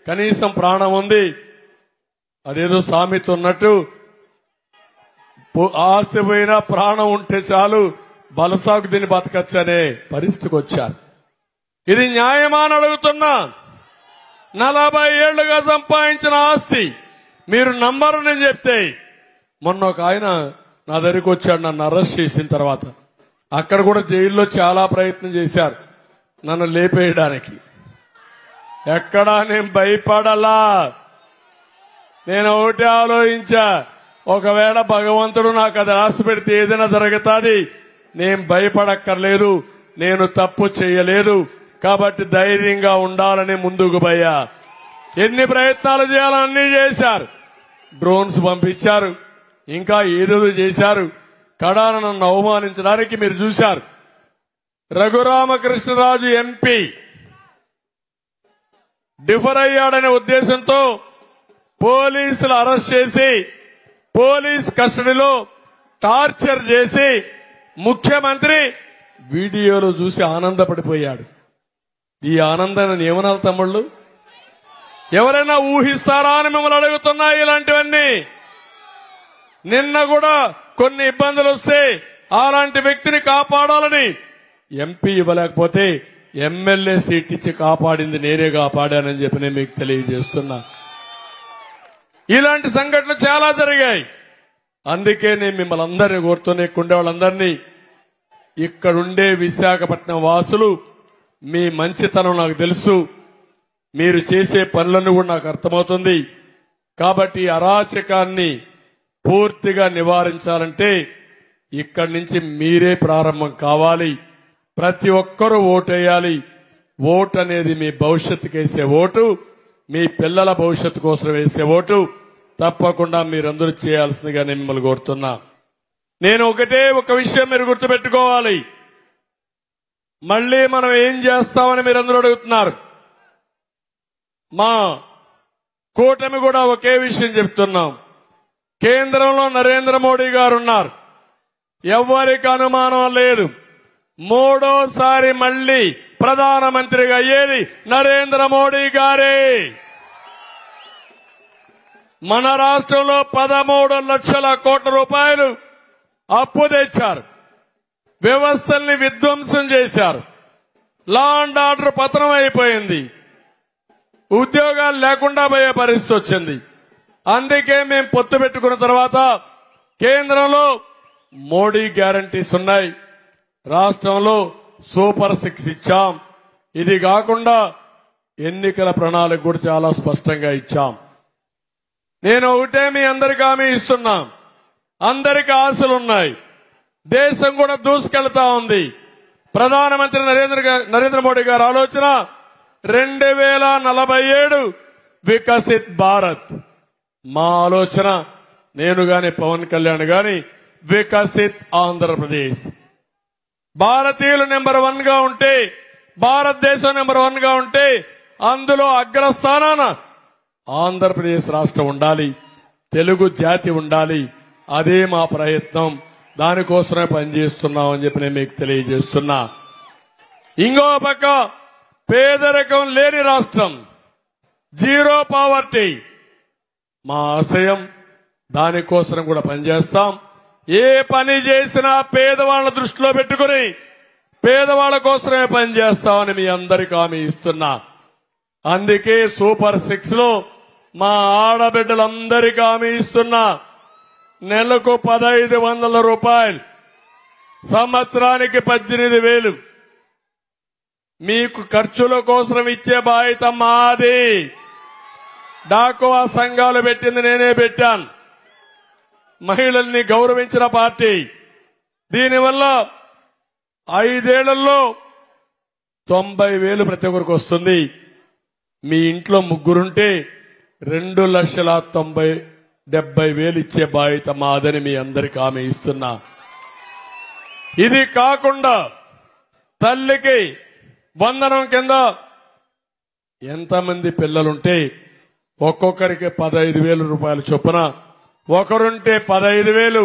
కనీసం ప్రాణం ఉంది, అదేదో సామెత ఉన్నట్టు ఆస్తి పోయినా ప్రాణం ఉంటే చాలు, బలసాకు దీన్ని బతకచ్చనే పరిస్థితికి వచ్చారు. ఇది న్యాయమా అని అడుగుతున్నా. 40 ఏళ్లుగా సంపాదించిన ఆస్తి మీరు నమ్మరు నేను చెప్తే. మొన్న ఒక ఆయన నా దగ్గరికి వచ్చాడు నన్ను అరెస్ట్ చేసిన తర్వాత. అక్కడ కూడా జైల్లో చాలా ప్రయత్నం చేశారు నన్ను లేపేయడానికి. ఎక్కడా నేను భయపడలా. నేను ఒకటి ఆలోచించా, ఒకవేళ భగవంతుడు నాకు అది రాసి పెడితే ఏదైనా జరుగుతుంది, నేను భయపడక్కర్లేదు, నేను తప్పు చేయలేదు, కాబట్టి ధైర్యంగా ఉండాలని ముందుకు పోయా. ఎన్ని ప్రయత్నాలు చేయాలో అన్ని చేశారు. డ్రోన్స్ పంపించారు, ఇంకా ఏదేదో చేశారు. కడాన నన్ను అవమానించడానికి మీరు చూశారు. రఘురామకృష్ణరాజు ఎంపీ డిఫర్ అయ్యాడనే ఉద్దేశంతో పోలీసులు అరెస్ట్ చేసి పోలీస్ కస్టడీలో టార్చర్ చేసి ముఖ్యమంత్రి వీడియోలో చూసి ఆనందపడిపోయాడు. ఈ ఆనందాన్ని ఏమనాలి తమ్ముళ్ళు? ఎవరైనా ఊహిస్తారా అని మిమ్మల్ని అడుగుతున్నా. ఇలాంటివన్నీ నిన్న కూడా కొన్ని ఇబ్బందులు వస్తే అలాంటి వ్యక్తిని కాపాడాలని ఎంపీ ఇవ్వలేకపోతే ఎమ్మెల్యే సీట్ ఇచ్చి కాపాడింది నేనే కాపాడానని చెప్పి నేను మీకు తెలియజేస్తున్నా. ఇలాంటి సంఘటనలు చాలా జరిగాయి. అందుకే నేను మిమ్మల్ని అందరినీ కోరుతూనే కుండే వాళ్ళందరినీ, ఇక్కడుండే విశాఖపట్నం వాసులు మీ మంచితనం నాకు తెలుసు, మీరు చేసే పనులను కూడా నాకు అర్థమవుతుంది. కాబట్టి అరాచకాన్ని పూర్తిగా నివారించాలంటే ఇక్కడి నుంచి మీరే ప్రారంభం కావాలి. ప్రతి ఒక్కరూ ఓటేయాలి. ఓటు అనేది మీ భవిష్యత్తుకు వేసే ఓటు, మీ పిల్లల భవిష్యత్తు కోసం వేసే ఓటు. తప్పకుండా మీరందరూ చేయాల్సిందిగా నేను మిమ్మల్ని కోరుతున్నా. నేను ఒక విషయం మీరు గుర్తుపెట్టుకోవాలి. మళ్లీ మనం ఏం చేస్తామని మీరందరూ అడుగుతున్నారు. మా కూటమి కూడా ఒకే విషయం చెప్తున్నాం. కేంద్రంలో నరేంద్ర మోడీ గారు ఉన్నారు, ఎవ్వరికి అనుమానం లేదు. మూడోసారి మళ్లీ ప్రధానమంత్రిగా అయ్యేది నరేంద్ర మోడీ గారే. మన రాష్ట్రంలో 13 లక్షల కోట్ల రూపాయలు అప్పు తెచ్చారు, వ్యవస్థల్ని విధ్వంసం చేశారు, లా అండ్ ఆర్డర్ పతనం అయిపోయింది, ఉద్యోగాలు లేకుండా పోయే పరిస్థితి వచ్చింది. అందుకే మేము పొత్తు పెట్టుకున్న తర్వాత కేంద్రంలో మోడీ గ్యారంటీస్ ఉన్నాయి, రాష్ట్రంలో సూపర్ 6 ఇచ్చాం. ఇది కాకుండా ఎన్నికల ప్రణాళిక కూడా చాలా స్పష్టంగా ఇచ్చాం. నేను ఒకటే మీ అందరికీ హామీ ఇస్తున్నా, అందరికీ ఆశలున్నాయి, దేశం కూడా దూసుకెళ్తా ఉంది. ప్రధానమంత్రి నరేంద్ర మోడీ గారి ఆలోచన 2047 వికసిత్ భారత్. మా ఆలోచన, నేను గాని పవన్ కళ్యాణ్ గాని, వికసిత్ ఆంధ్రప్రదేశ్. భారతీయులు నెంబర్ 1 గా ఉంటే, భారతదేశం నెంబర్ 1 గా ఉంటే అందులో అగ్రస్థానాన ఆంధ్రప్రదేశ్ రాష్ట్రం ఉండాలి, తెలుగు జాతి ఉండాలి. అదే మా ప్రయత్నం, దానికోసమే పనిచేస్తున్నామని చెప్పి నేను మీకు తెలియజేస్తున్నా. ఇంకో పక్క పేదరికం లేని రాష్ట్రం, జీరో పావర్టీ మా ఆశయం. దానికోసం కూడా పనిచేస్తాం. ఏ పని చేసినా పేదవాళ్ల దృష్టిలో పెట్టుకుని పేదవాళ్ల కోసమే పనిచేస్తామని మీ అందరికీ హామీ ఇస్తున్నా. అందుకే సూపర్ 6 లో మా ఆడబిడ్డలందరికీ హామీ ఇస్తున్నా. నెలకు 1500 రూపాయలు, సంవత్సరానికి 18,000 మీకు ఖర్చుల కోసం ఇచ్చే బాధ్యత మాది. డాకువా సంఘాలు పెట్టింది నేనే పెట్టాను. మహిళల్ని గౌరవించిన పార్టీ. దీనివల్ల 5 ఏళ్లలో 90,000 ప్రతి ఒక్కరికి వస్తుంది. మీ ఇంట్లో ముగ్గురుంటే 2,70,000 ఇచ్చే బాధ్యత మాదని మీ అందరికి హామీ ఇస్తున్నా. ఇది కాకుండా తల్లికి వందనం కింద ఎంతమంది పిల్లలుంటే ఒక్కొక్కరికి 15,000 రూపాయలు చొప్పున, ఒకరుంటే 15,000,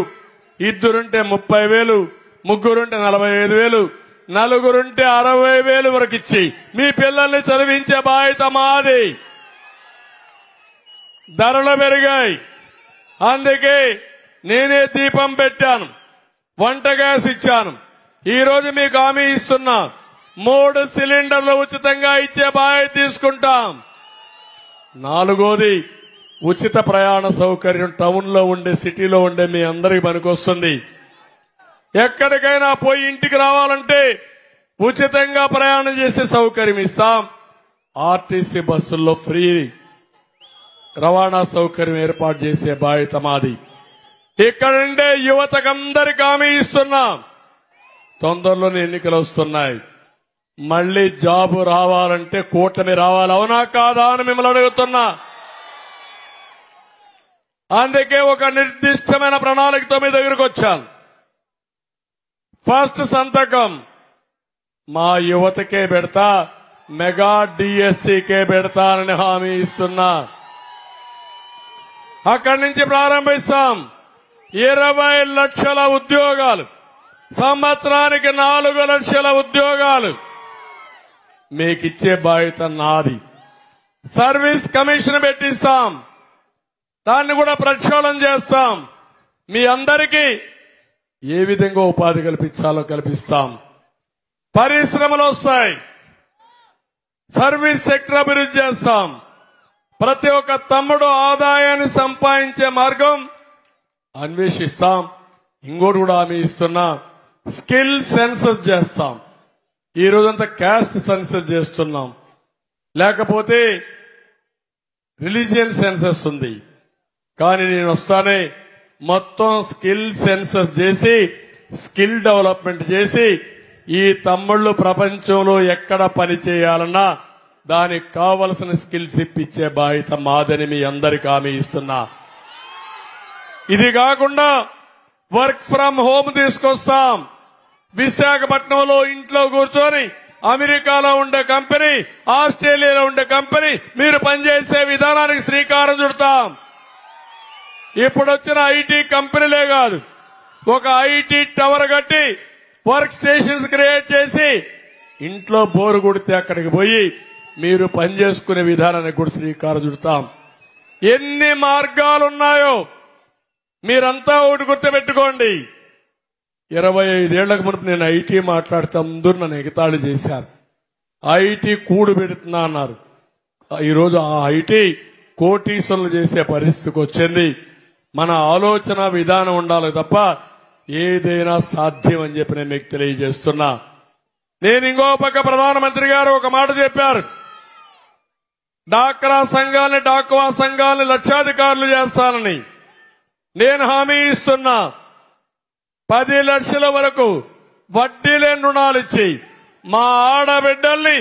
ఇద్దరుంటే 30,000, ముగ్గురుంటే 45,000, నలుగురుంటే 60,000 వరకు ఇచ్చి మీ పిల్లల్ని చదివించే బాధ్యత మాది. ధరలు పెరిగాయి, అందుకే నేనే దీపం పెట్టాను, వంట గ్యాస్ ఇచ్చాను. ఈ రోజు మీకు హామీ ఇస్తున్నా, 3 సిలిండర్లు ఉచితంగా ఇచ్చే బాధ్యత తీసుకుంటాం. 4వది ఉచిత ప్రయాణ సౌకర్యం టౌన్ లో ఉండే, సిటీలో ఉండే మీ అందరికి పనికొస్తుంది. ఎక్కడికైనా పోయి ఇంటికి రావాలంటే ఉచితంగా ప్రయాణం చేసే సౌకర్యం ఇస్తాం. ఆర్టీసీ బస్సుల్లో ఫ్రీ రవాణా సౌకర్యం ఏర్పాటు చేసే బాధ్యత మాది. ఇక్కడ ఉండే యువతకందరికి హామీ ఇస్తున్నాం. తొందరలోనే ఎన్నికలు వస్తున్నాయి. మళ్లీ జాబు రావాలంటే కూటమి రావాలి, అవునా కాదా అని మిమ్మల్ని అడుగుతున్నా. అందుకే ఒక నిర్దిష్టమైన ప్రణాళికతో మీ దగ్గరకు వచ్చాను. ఫస్ట్ సంతకం మా యువతకే పెడతా, మెగా డిఎస్సీకే పెడతానని హామీ ఇస్తున్నా. అక్కడి నుంచి ప్రారంభిస్తాం. 20 లక్షల ఉద్యోగాలు, సంవత్సరానికి 4 లక్షల ఉద్యోగాలు మీకిచ్చే బాధ్యత నాది. సర్వీస్ కమిషన్ పెట్టిస్తాం, దాన్ని కూడా ప్రక్షాళన చేస్తాం. మీ అందరికీ ఏ విధంగా ఉపాధి కల్పించాలో కల్పిస్తాం. పరిశ్రమలు వస్తాయి, సర్వీస్ సెక్టర్ అభివృద్ధి చేస్తాం. ప్రతి ఒక్క తమ్ముడు ఆదాయాన్ని సంపాదించే మార్గం అన్వేషిస్తాం. ఇంకోటి కూడా హామీ ఇస్తున్నా, స్కిల్ సెన్సస్ చేస్తాం. ఈ రోజంతా క్యాస్ట్ సెన్సస్ చేస్తున్నాం, లేకపోతే రిలీజియన్ సెన్సస్ ఉంది. కానీ నేను వస్తానే మొత్తం స్కిల్ సెన్సస్ చేసి, స్కిల్ డెవలప్మెంట్ చేసి, ఈ తమ్ముళ్ళు ప్రపంచంలో ఎక్కడ పని చేయాలన్నా దానికి కావలసిన స్కిల్స్ ఇప్పించే బాధ్యత మాదని మీ అందరికి హామీ ఇస్తున్నా. ఇది కాకుండా వర్క్ ఫ్రం హోమ్ తీసుకొస్తాం. విశాఖపట్నంలో ఇంట్లో కూర్చొని అమెరికాలో ఉండే కంపెనీ, ఆస్ట్రేలియాలో ఉండే కంపెనీ మీరు పనిచేసే విధానానికి శ్రీకారం చుడతాం. ఇప్పుడు వచ్చిన ఐటీ కంపెనీలే కాదు, ఒక ఐటీ టవర్ కట్టి వర్క్ స్టేషన్స్ క్రియేట్ చేసి ఇంట్లో బోరు కొడితే అక్కడికి పోయి మీరు పనిచేసుకునే విధానానికి కూడా శ్రీకారం చుడతాం. ఎన్ని మార్గాలున్నాయో మీరంతా ఒకటి గుర్తుపెట్టుకోండి. 25 ఏళ్లకు మునుపు నేను ఐటీ మాట్లాడితే అందరూ నన్ను ఎగతాళి చేశారు. ఐటీ కూడు పెడుతున్నా అన్నారు. ఈరోజు ఆ ఐటీ కోటీశ్వరులు చేసే పరిస్థితికి వచ్చింది. మన ఆలోచన విధానం ఉండాలి తప్ప ఏదైనా సాధ్యం అని చెప్పి నేను మీకు తెలియజేస్తున్నా. నేను ఇంకో పక్క ప్రధానమంత్రి గారు ఒక మాట చెప్పారు, డాక్రా సంఘాలని, డాకువా సంఘాలని లక్షాధికారులు చేస్తానని. నేను హామీ ఇస్తున్నా, 10 లక్షల వరకు వడ్డీ లేని రుణాలు ఇచ్చి మా ఆడబిడ్డల్ని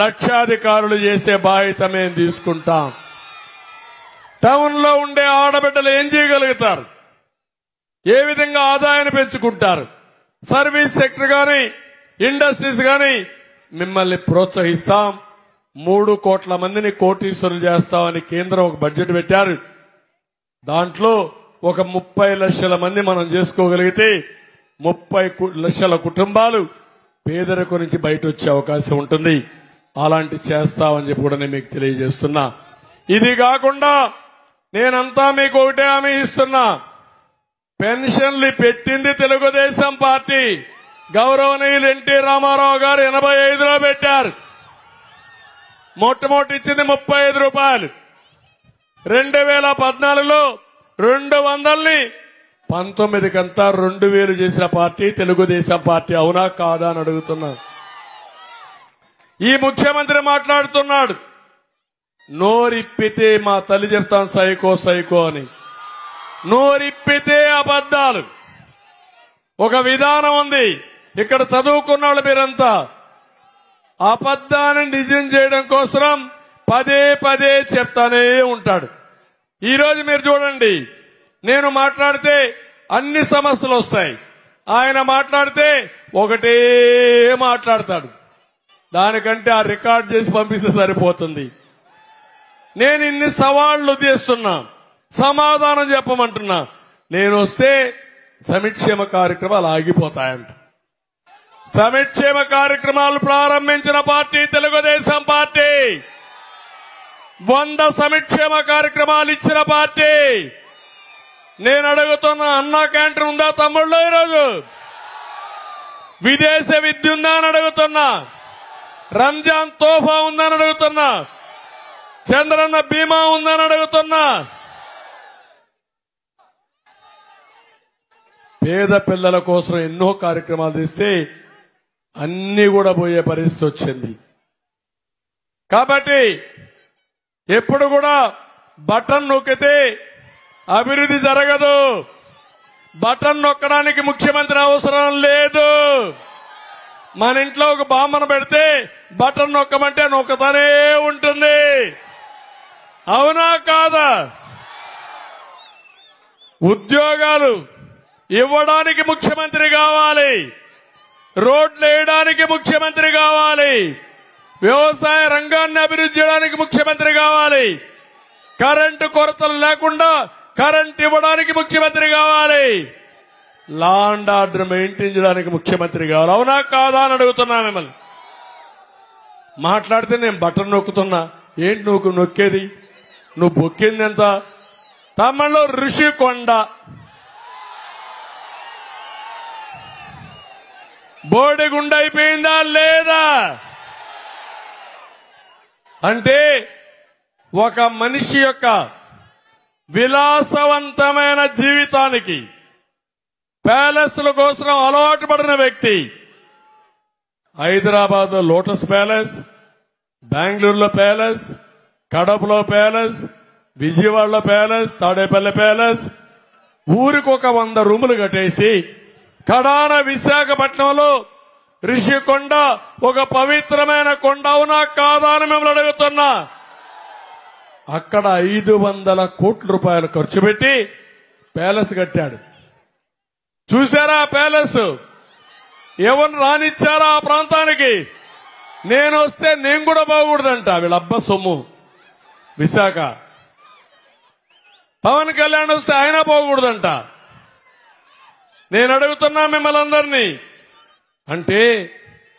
లక్షాధికారులు చేసే బాధ్యత మేము తీసుకుంటాం. టౌన్ లో ఉండే ఆడబిడ్డలు ఏం చేయగలుగుతారు, ఏ విధంగా ఆదాయాన్ని పెంచుకుంటారు, సర్వీస్ సెక్టర్ గాని ఇండస్ట్రీస్ గాని మిమ్మల్ని ప్రోత్సహిస్తాం. 3 కోట్ల మందిని కోటీశ్వరులు చేస్తామని కేంద్రం ఒక బడ్జెట్ పెట్టారు. దాంట్లో ఒక 30 లక్షల మంది మనం చేసుకోగలిగితే 30 లక్షల కుటుంబాలు పేదరికం నుంచి బయట వచ్చే అవకాశం ఉంటుంది. అలాంటి చేస్తామని చెప్పి కూడా నేను మీకు తెలియజేస్తున్నా. ఇది కాకుండా నేనంతా మీకు ఒకటే హామీ ఇస్తున్నా, పెన్షన్లు పెట్టింది తెలుగుదేశం పార్టీ. గౌరవనీయులు ఎన్టీ రామారావు గారు 85లో పెట్టారు. మొట్టమొదటి ఇచ్చింది 35 రూపాయలు. 2014లో 200ని 19 కంతా 2000 చేసిన పార్టీ తెలుగుదేశం పార్టీ, అవునా కాదా అని అడుగుతున్నా. ఈ ముఖ్యమంత్రి మాట్లాడుతున్నాడు, నోరిప్పితే మా తల్లి చెప్తాం సైకో సైకో అని. నోరిప్పితే అబద్ధాలు. ఒక విధానం ఉంది. ఇక్కడ చదువుకున్న వాళ్ళు మీరంతా అబద్ధాన్ని నిజం చేయడం కోసం పదే పదే చెప్తానే ఉంటాడు. ఈ రోజు మీరు చూడండి, నేను మాట్లాడితే అన్ని సమస్యలు వస్తాయి, ఆయన మాట్లాడితే ఒకటే మాట్లాడతాడు. దానికంటే ఆ రికార్డ్ చేసి పంపిస్తే సరిపోతుంది. నేను ఇన్ని సవాళ్లు తీస్తున్నా, సమాధానం చెప్పమంటున్నా. నేను వస్తే సంక్షేమ కార్యక్రమాలు ఆగిపోతాయంట. సంక్షేమ కార్యక్రమాలు ప్రారంభించిన పార్టీ తెలుగుదేశం పార్టీ. 100 సంక్షేమ కార్యక్రమాలు ఇచ్చిన పార్టీ. నేను అడుగుతున్నా, అన్నా క్యాంటీన్ ఉందా తమ్ముళ్ళు? ఈరోజు విదేశ విద్య ఉందా అని అడుగుతున్నా. రంజాన్ తోఫా ఉందని అడుగుతున్నా. చంద్రన్న బీమా ఉందని అడుగుతున్నా. పేద పిల్లల కోసం ఎన్నో కార్యక్రమాలు తీస్తే అన్ని కూడా పోయే పరిస్థితి వచ్చింది. కాబట్టి ఎప్పుడు కూడా బటన్ నొక్కితే అభివృద్ధి జరగదు. బటన్ నొక్కడానికి ముఖ్యమంత్రి అవసరం లేదు. మన ఇంట్లో ఒక బామ్మను పెడితే బటన్ నొక్కమంటే నొక్కతానే ఉంటుంది. అవునా కాదా? ఉద్యోగాలు ఇవ్వడానికి ముఖ్యమంత్రి కావాలి. రోడ్లు వేయడానికి ముఖ్యమంత్రి కావాలి. వ్యవసాయ రంగాన్ని అభివృద్ధి చేయడానికి ముఖ్యమంత్రి కావాలి. కరెంటు కొరతలు లేకుండా కరెంట్ ఇవ్వడానికి ముఖ్యమంత్రి కావాలి. లా అండ్ ఆర్డర్ మెయింటైన్ చేయడానికి ముఖ్యమంత్రి కావాలి. అవునా కాదా అని అడుగుతున్నా మిమ్మల్ని. మాట్లాడితే నేను బటన్ నొక్కుతున్నా. ఏంటి నువ్వు నొక్కేది? నువ్వు బొక్కింది ఎంత? తమిళలో ఋషికొండ బోడిగుండ అయిపోయిందా లేదా? అంటే ఒక మనిషి యొక్క విలాసవంతమైన జీవితానికి ప్యాలెస్ల కోసం అలవాటు పడిన వ్యక్తి. హైదరాబాద్ లో లోటస్ ప్యాలెస్, బెంగళూరులో ప్యాలెస్, కడపలో ప్యాలెస్, విజయవాడలో ప్యాలెస్, తాడేపల్లి ప్యాలెస్, ఊరికొక 100 రూములు కట్టేసి కడాన విశాఖపట్నంలో ఋషికొండ ఒక పవిత్రమైన కొండ. అవునా కాదా అని మిమ్మల్ని అడుగుతున్నా. అక్కడ 500 కోట్ల రూపాయలు ఖర్చు పెట్టి ప్యాలెస్ కట్టాడు. చూశారా ప్యాలెస్? ఎవరు రానిచ్చారా ఆ ప్రాంతానికి? నేను వస్తే నేను కూడా బాగూడదంట. వీళ్ళబ్బ సొమ్ము విశాఖ. పవన్ కళ్యాణ్ వస్తే ఆయన బాగూడదంట. నేను అడుగుతున్నా మిమ్మల్ని అందరినీ. అంటే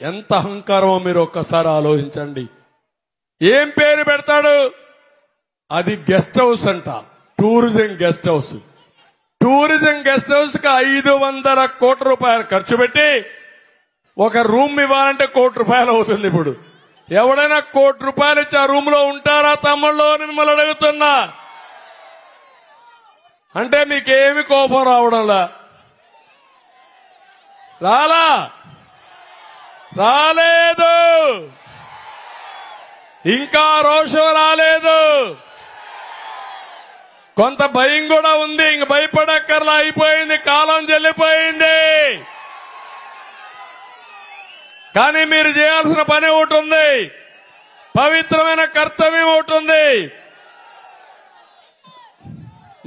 ఎంత అహంకారమో మీరు ఒక్కసారి ఆలోచించండి. ఏం పేరు పెడతాడు? అది గెస్ట్ హౌస్ అంట, tourism guest house. Tourism guest house కి 500 కోట్ల రూపాయలు ఖర్చు పెట్టి ఒక రూమ్ ఇవ్వాలంటే 1 కోటి రూపాయలు అవుతుంది. ఇప్పుడు ఎవడైనా 1 కోటి రూపాయలు ఇచ్చి ఆ రూమ్ లో ఉంటారా తమ్ముళ్ళు అని మిమ్మల్ని అడుగుతున్నా. అంటే మీకేమి కోపం రావడంలా? రాలేదు. ఇంకా రోషం రాలేదు. కొంత భయం కూడా ఉంది. ఇంక భయపడక్కర్లా, అయిపోయింది, కాలం చెల్లిపోయింది. కానీ మీరు చేయాల్సిన పని ఒకటి ఉంది, పవిత్రమైన కర్తవ్యం ఒకటి ఉంది.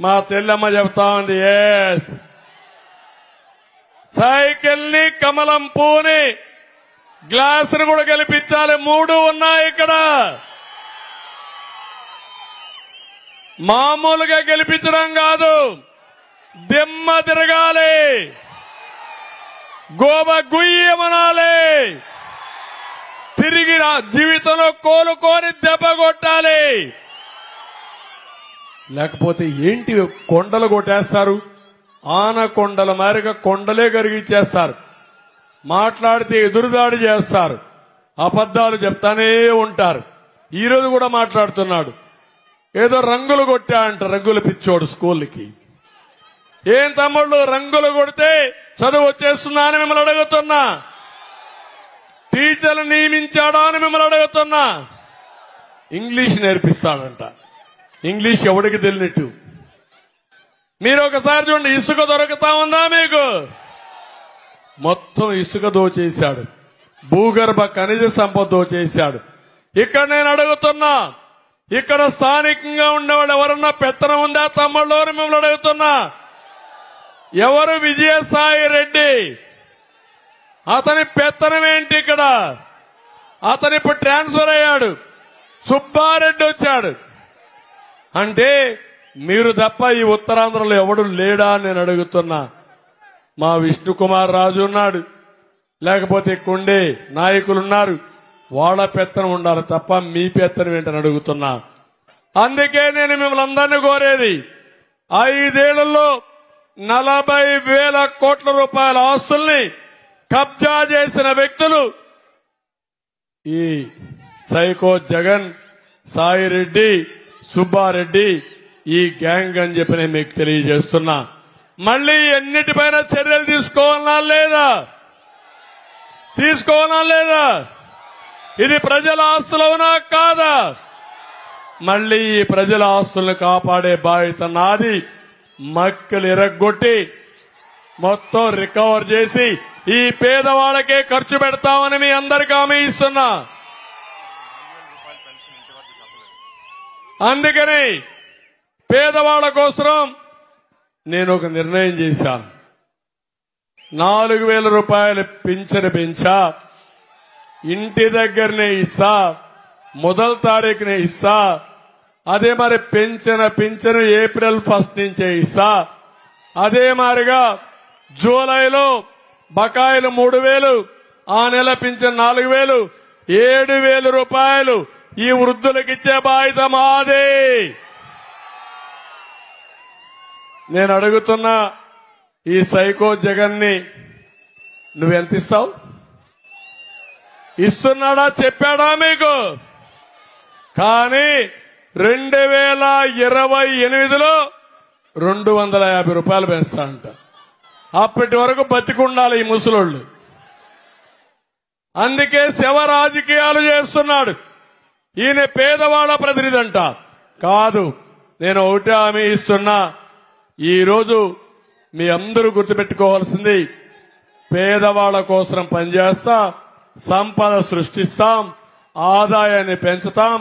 మా చెల్లెమ్మ చెప్తా ఉంది, ఎస్, సైకిల్ ని, కమలం పూని, గ్లాసును కూడా గెలిపించాలి. 3 ఉన్నాయి ఇక్కడ. మామూలుగా గెలిపించడం కాదు, దిమ్మ తిరగాలి, గోబ గుయ్యమనాలి, తిరిగి జీవితంలో కోలుకొని దెబ్బ కొట్టాలి. లేకపోతే ఏంటి కొండలు కొట్టేస్తారు, ఆనకొండల మారిగా కొండలే కరిగిచ్చేస్తారు. మాట్లాడితే ఎదురుదాడి చేస్తారు, అబద్దాలు చెప్తానే ఉంటారు. ఈ రోజు కూడా మాట్లాడుతున్నాడు, ఏదో రంగులు కొట్టా అంట. రంగులు పిచ్చోడు స్కూల్కి. ఏం తమ్ముళ్ళు, రంగులు కొడితే చదువు వచ్చేస్తుందా అని మిమ్మల్ని అడుగుతున్నా. టీచర్లు నియమించాడా అని మిమ్మల్ని అడుగుతున్నా. ఇంగ్లీష్ నేర్పిస్తాడంట. ఇంగ్లీష్ ఎవడికి తెలియనట్టు. మీరు ఒకసారి చూడండి, ఇసుక దొరుకుతా ఉందా మీకు? మొత్తం ఇసుక దోచేశాడు, భూగర్భ ఖనిజ సంపద దోచేశాడు. ఇక్కడ నేను అడుగుతున్నా, ఇక్కడ స్థానికంగా ఉండేవాళ్ళు ఎవరన్నా పెత్తనం ఉందా తమ్ముళ్ళు? మిమ్మల్ని అడుగుతున్నా. ఎవరు? విజయసాయి రెడ్డి. అతని పెత్తనం ఏంటి ఇక్కడ? అతను ఇప్పుడు ట్రాన్స్ఫర్ అయ్యాడు, సుబ్బారెడ్డి వచ్చాడు. అంటే మీరు తప్ప ఈ ఉత్తరాంధ్రలో ఎవడు లేడా అని నేను అడుగుతున్నా. మా విష్ణుకుమార్ రాజు ఉన్నాడు, లేకపోతే కొండే నాయకులున్నారు, వాళ్ళ పెత్తనం ఉండాలి తప్ప మీ పెత్తనం ఏంటని అడుగుతున్నా. అందుకే నేను మిమ్మల్ని అందరినీ కోరేది, 5 ఏళ్లలో 40,000 కోట్ల రూపాయల ఆస్తుల్ని కబ్జా చేసిన వ్యక్తులు ఈ సైకో జగన్, సాయిరెడ్డి, సుబ్బారెడ్డి, ఈ గ్యాంగ్ అని చెప్పి నేను మీకు తెలియజేస్తున్నా. మళ్లీ ఎన్నిటిపైన చర్యలు తీసుకోవాలా లేదా? ఇది ప్రజల ఆస్తులవునా కాదా? మళ్లీ ఈ ప్రజల ఆస్తులను కాపాడే బాధ్యత నాది. మక్కలు ఎరగొట్టి మొత్తం రికవర్ చేసి ఈ పేదవాళ్ళకే ఖర్చు పెడతామని మీ అందరికీ హామీ ఇస్తున్నా. అందుకని పేదవాళ్ల కోసం నేను ఒక నిర్ణయం చేశాను. 4,000 రూపాయలు పింఛను పెంచా, ఇంటి దగ్గరనే ఇస్తా, మొదటి తారీఖునే ఇస్తా. అదే మరి పింఛను ఏప్రిల్ 1 నుంచే ఇస్తా. అదే మారిగా జూలైలో బకాయిలు 3,000, ఆ నెల పింఛను 4,000, 7,000 రూపాయలు ఈ వృద్ధులకు ఇచ్చే బాధ్యత మాదే. నేను అడుగుతున్నా, ఈ సైకో జగన్ ని నువ్వెంత ఇస్తావు? ఇస్తున్నాడా? చెప్పాడా మీకు? కానీ 2028లో 250 రూపాయలు పెంచుతాడంట. అప్పటి వరకు బతికుండాలి ఈ ముసలోళ్ళు. అందుకే శవ రాజకీయాలు చేస్తున్నాడు. ఈయన పేదవాళ్ల ప్రతినిధి అంట. కాదు, నేను ఒకటే హామీ ఇస్తున్నా. ఈ రోజు మీ అందరూ గుర్తుపెట్టుకోవాల్సింది, పేదవాళ్ల కోసం పనిచేస్తా, సంపద సృష్టిస్తాం, ఆదాయాన్ని పెంచుతాం,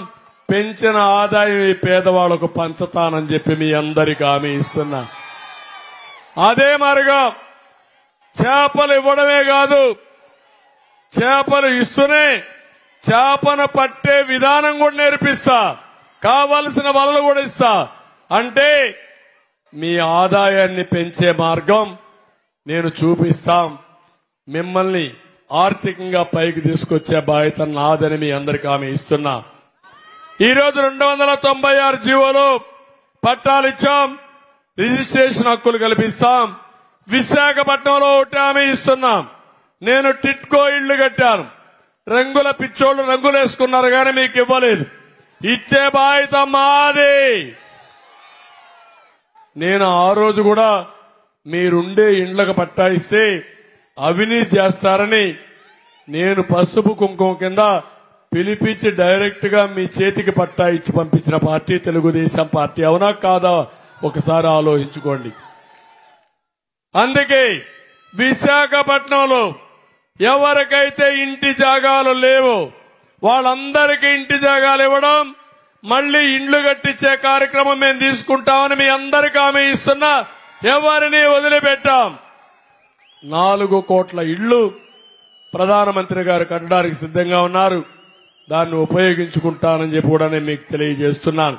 పెంచిన ఆదాయం ఈ పేదవాళ్లకు పంచుతానని చెప్పి మీ అందరికీ హామీ ఇస్తున్నా. అదే మరిగా చేపలు ఇవ్వడమే కాదు, చేపలు ఇస్తూనే చేపను పట్టే విధానం కూడా నేర్పిస్తా, కావలసిన వలలు కూడా ఇస్తా. అంటే మీ ఆదాయాన్ని పెంచే మార్గం నేను చూపిస్తాం. మిమ్మల్ని ఆర్థికంగా పైకి తీసుకొచ్చే బాధ్యత నాదని మీ అందరికీ హామీ ఇస్తున్నా. ఈరోజు 296 జీవోలు పట్టాలు ఇచ్చాం, రిజిస్ట్రేషన్ హక్కులు కల్పిస్తాం. విశాఖపట్నంలో ఒకటి హామీ ఇస్తున్నాం. నేను టిట్కో ఇళ్లు కట్టాను. రంగుల పిచ్చోళ్లు రంగులు వేసుకున్నారు కానీ మీకు ఇవ్వలేదు. ఇచ్చే బాధ్యత మాది. నేను ఆ రోజు కూడా మీరుండే ఇండ్లకు పట్టా ఇస్తే అవినీతి చేస్తారని నేను పసుపు కుంకుమ కింద పిలిపించి డైరెక్ట్ గా మీ చేతికి పట్టా ఇచ్చి పంపించిన పార్టీ తెలుగుదేశం పార్టీ. అవునా కాదా? ఒకసారి ఆలోచించుకోండి. అందుకే విశాఖపట్నంలో ఎవరికైతే ఇంటి జాగాలు లేవో వాళ్ళందరికీ ఇంటి జాగాలు ఇవ్వడం, మళ్లీ ఇండ్లు కట్టించే కార్యక్రమం మేము తీసుకుంటామని మీ అందరికీ హామీ ఇస్తున్నా. ఎవరిని వదిలిపెట్టాం. 4 కోట్ల ఇళ్లు ప్రధానమంత్రి గారు కట్టడానికి సిద్ధంగా ఉన్నారు. దాన్ని ఉపయోగించుకుంటానని చెప్పి కూడా నేను మీకు తెలియజేస్తున్నాను.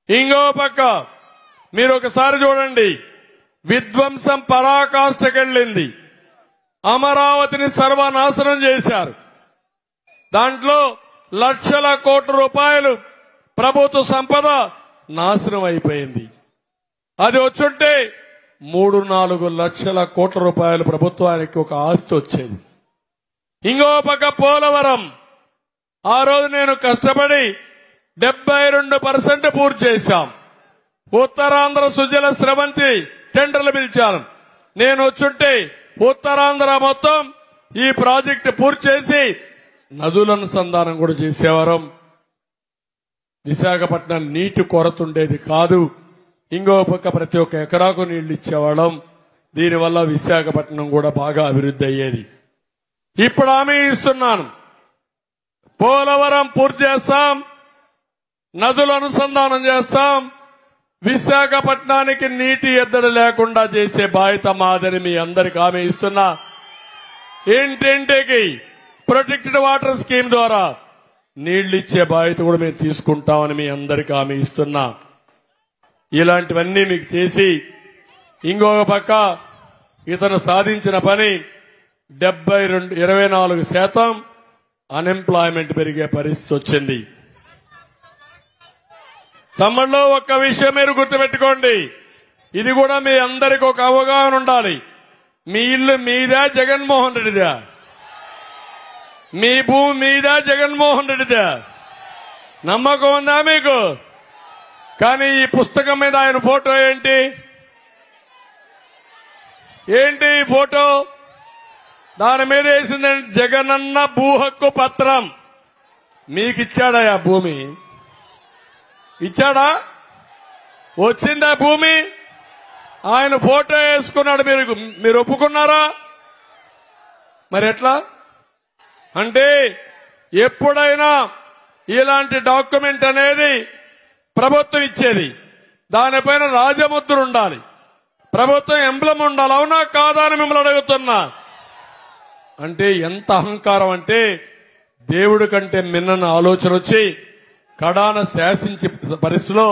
ఇంకో పక్క మీరు ఒకసారి చూడండి, విధ్వంసం పరాకాష్ఠకెళ్లింది. అమరావతిని సర్వనాశనం చేశారు. దాంట్లో లక్షల కోట్ల రూపాయలు ప్రభుత్వ సంపద నాశనం అయిపోయింది. అది వచ్చుంటే 3-4 లక్షల కోట్ల రూపాయలు ప్రభుత్వానికి ఒక ఆస్తి వచ్చేది. ఇంకో పక్క పోలవరం, ఆ రోజు నేను కష్టపడి 72% పూర్తి చేశాం. ఉత్తరాంధ్ర సుజల స్రవంతి టెండర్లు పిలిచాను. నేను వచ్చుంటే ఉత్తరాంధ్ర మొత్తం ఈ ప్రాజెక్టు పూర్తి చేసి నదుల అనుసంధానం కూడా చేసేవారం. విశాఖపట్నం నీటి కొరత ఉండేది కాదు. ఇంకో పక్క ప్రతి ఒక్క ఎకరాకు నీళ్లు ఇచ్చేవాళ్ళం. దీనివల్ల విశాఖపట్నం కూడా బాగా అభివృద్ధి అయ్యేది. ఇప్పుడు హామీ ఇస్తున్నాను, పోలవరం పూర్తి చేస్తాం, నదుల అనుసంధానం చేస్తాం, విశాఖపట్నానికి నీటి ఎద్దడి లేకుండా చేసే బాధ్యత మాదని మీ అందరికి హామీ ఇస్తున్నా. ఇంటింటికి ప్రొటెక్టెడ్ వాటర్ స్కీమ్ ద్వారా నీళ్లు ఇచ్చే బాధ్యత కూడా మేము తీసుకుంటామని మీ అందరికి హామీ ఇస్తున్నా. ఇలాంటివన్నీ మీకు చేసి ఇంకొక పక్క ఇతను సాధించిన పని 24% అన్ఎంప్లాయ్మెంట్ పెరిగే పరిస్థితి వచ్చింది. తమ్ముళ్ళు, ఒక్క విషయం మీరు గుర్తుపెట్టుకోండి, ఇది కూడా మీ అందరికి ఒక అవగాహన ఉండాలి. మీ ఇల్లు మీదా జగన్మోహన్ రెడ్డిదా? మీ భూమి మీదా జగన్మోహన్ రెడ్డిదా? నమ్మకం ఉందా మీకు? కానీ ఈ పుస్తకం మీద ఆయన ఫోటో ఏంటి? ఏంటి ఈ ఫోటో? దాని మీద వేసిందంటే జగనన్న భూ హక్కు పత్రం. మీకిచ్చాడా ఆ భూమి? ఇచ్చాడా? వచ్చిందా భూమి? ఆయన ఫోటో వేసుకున్నాడు, మీరు ఒప్పుకున్నారా? మరి ఎట్లా అంటే, ఎప్పుడైనా ఇలాంటి డాక్యుమెంట్ అనేది ప్రభుత్వం ఇచ్చేది, దానిపైన రాజముద్ర ఉండాలి, ప్రభుత్వం ఎంబ్లమ్ ఉండాలి. అవునా కాదా అని మిమ్మల్ని అడుగుతున్నా. అంటే ఎంత అహంకారం అంటే, దేవుడి కంటే మిన్నన్న ఆలోచన వచ్చి కడాన శాసించే పరిస్థితిలో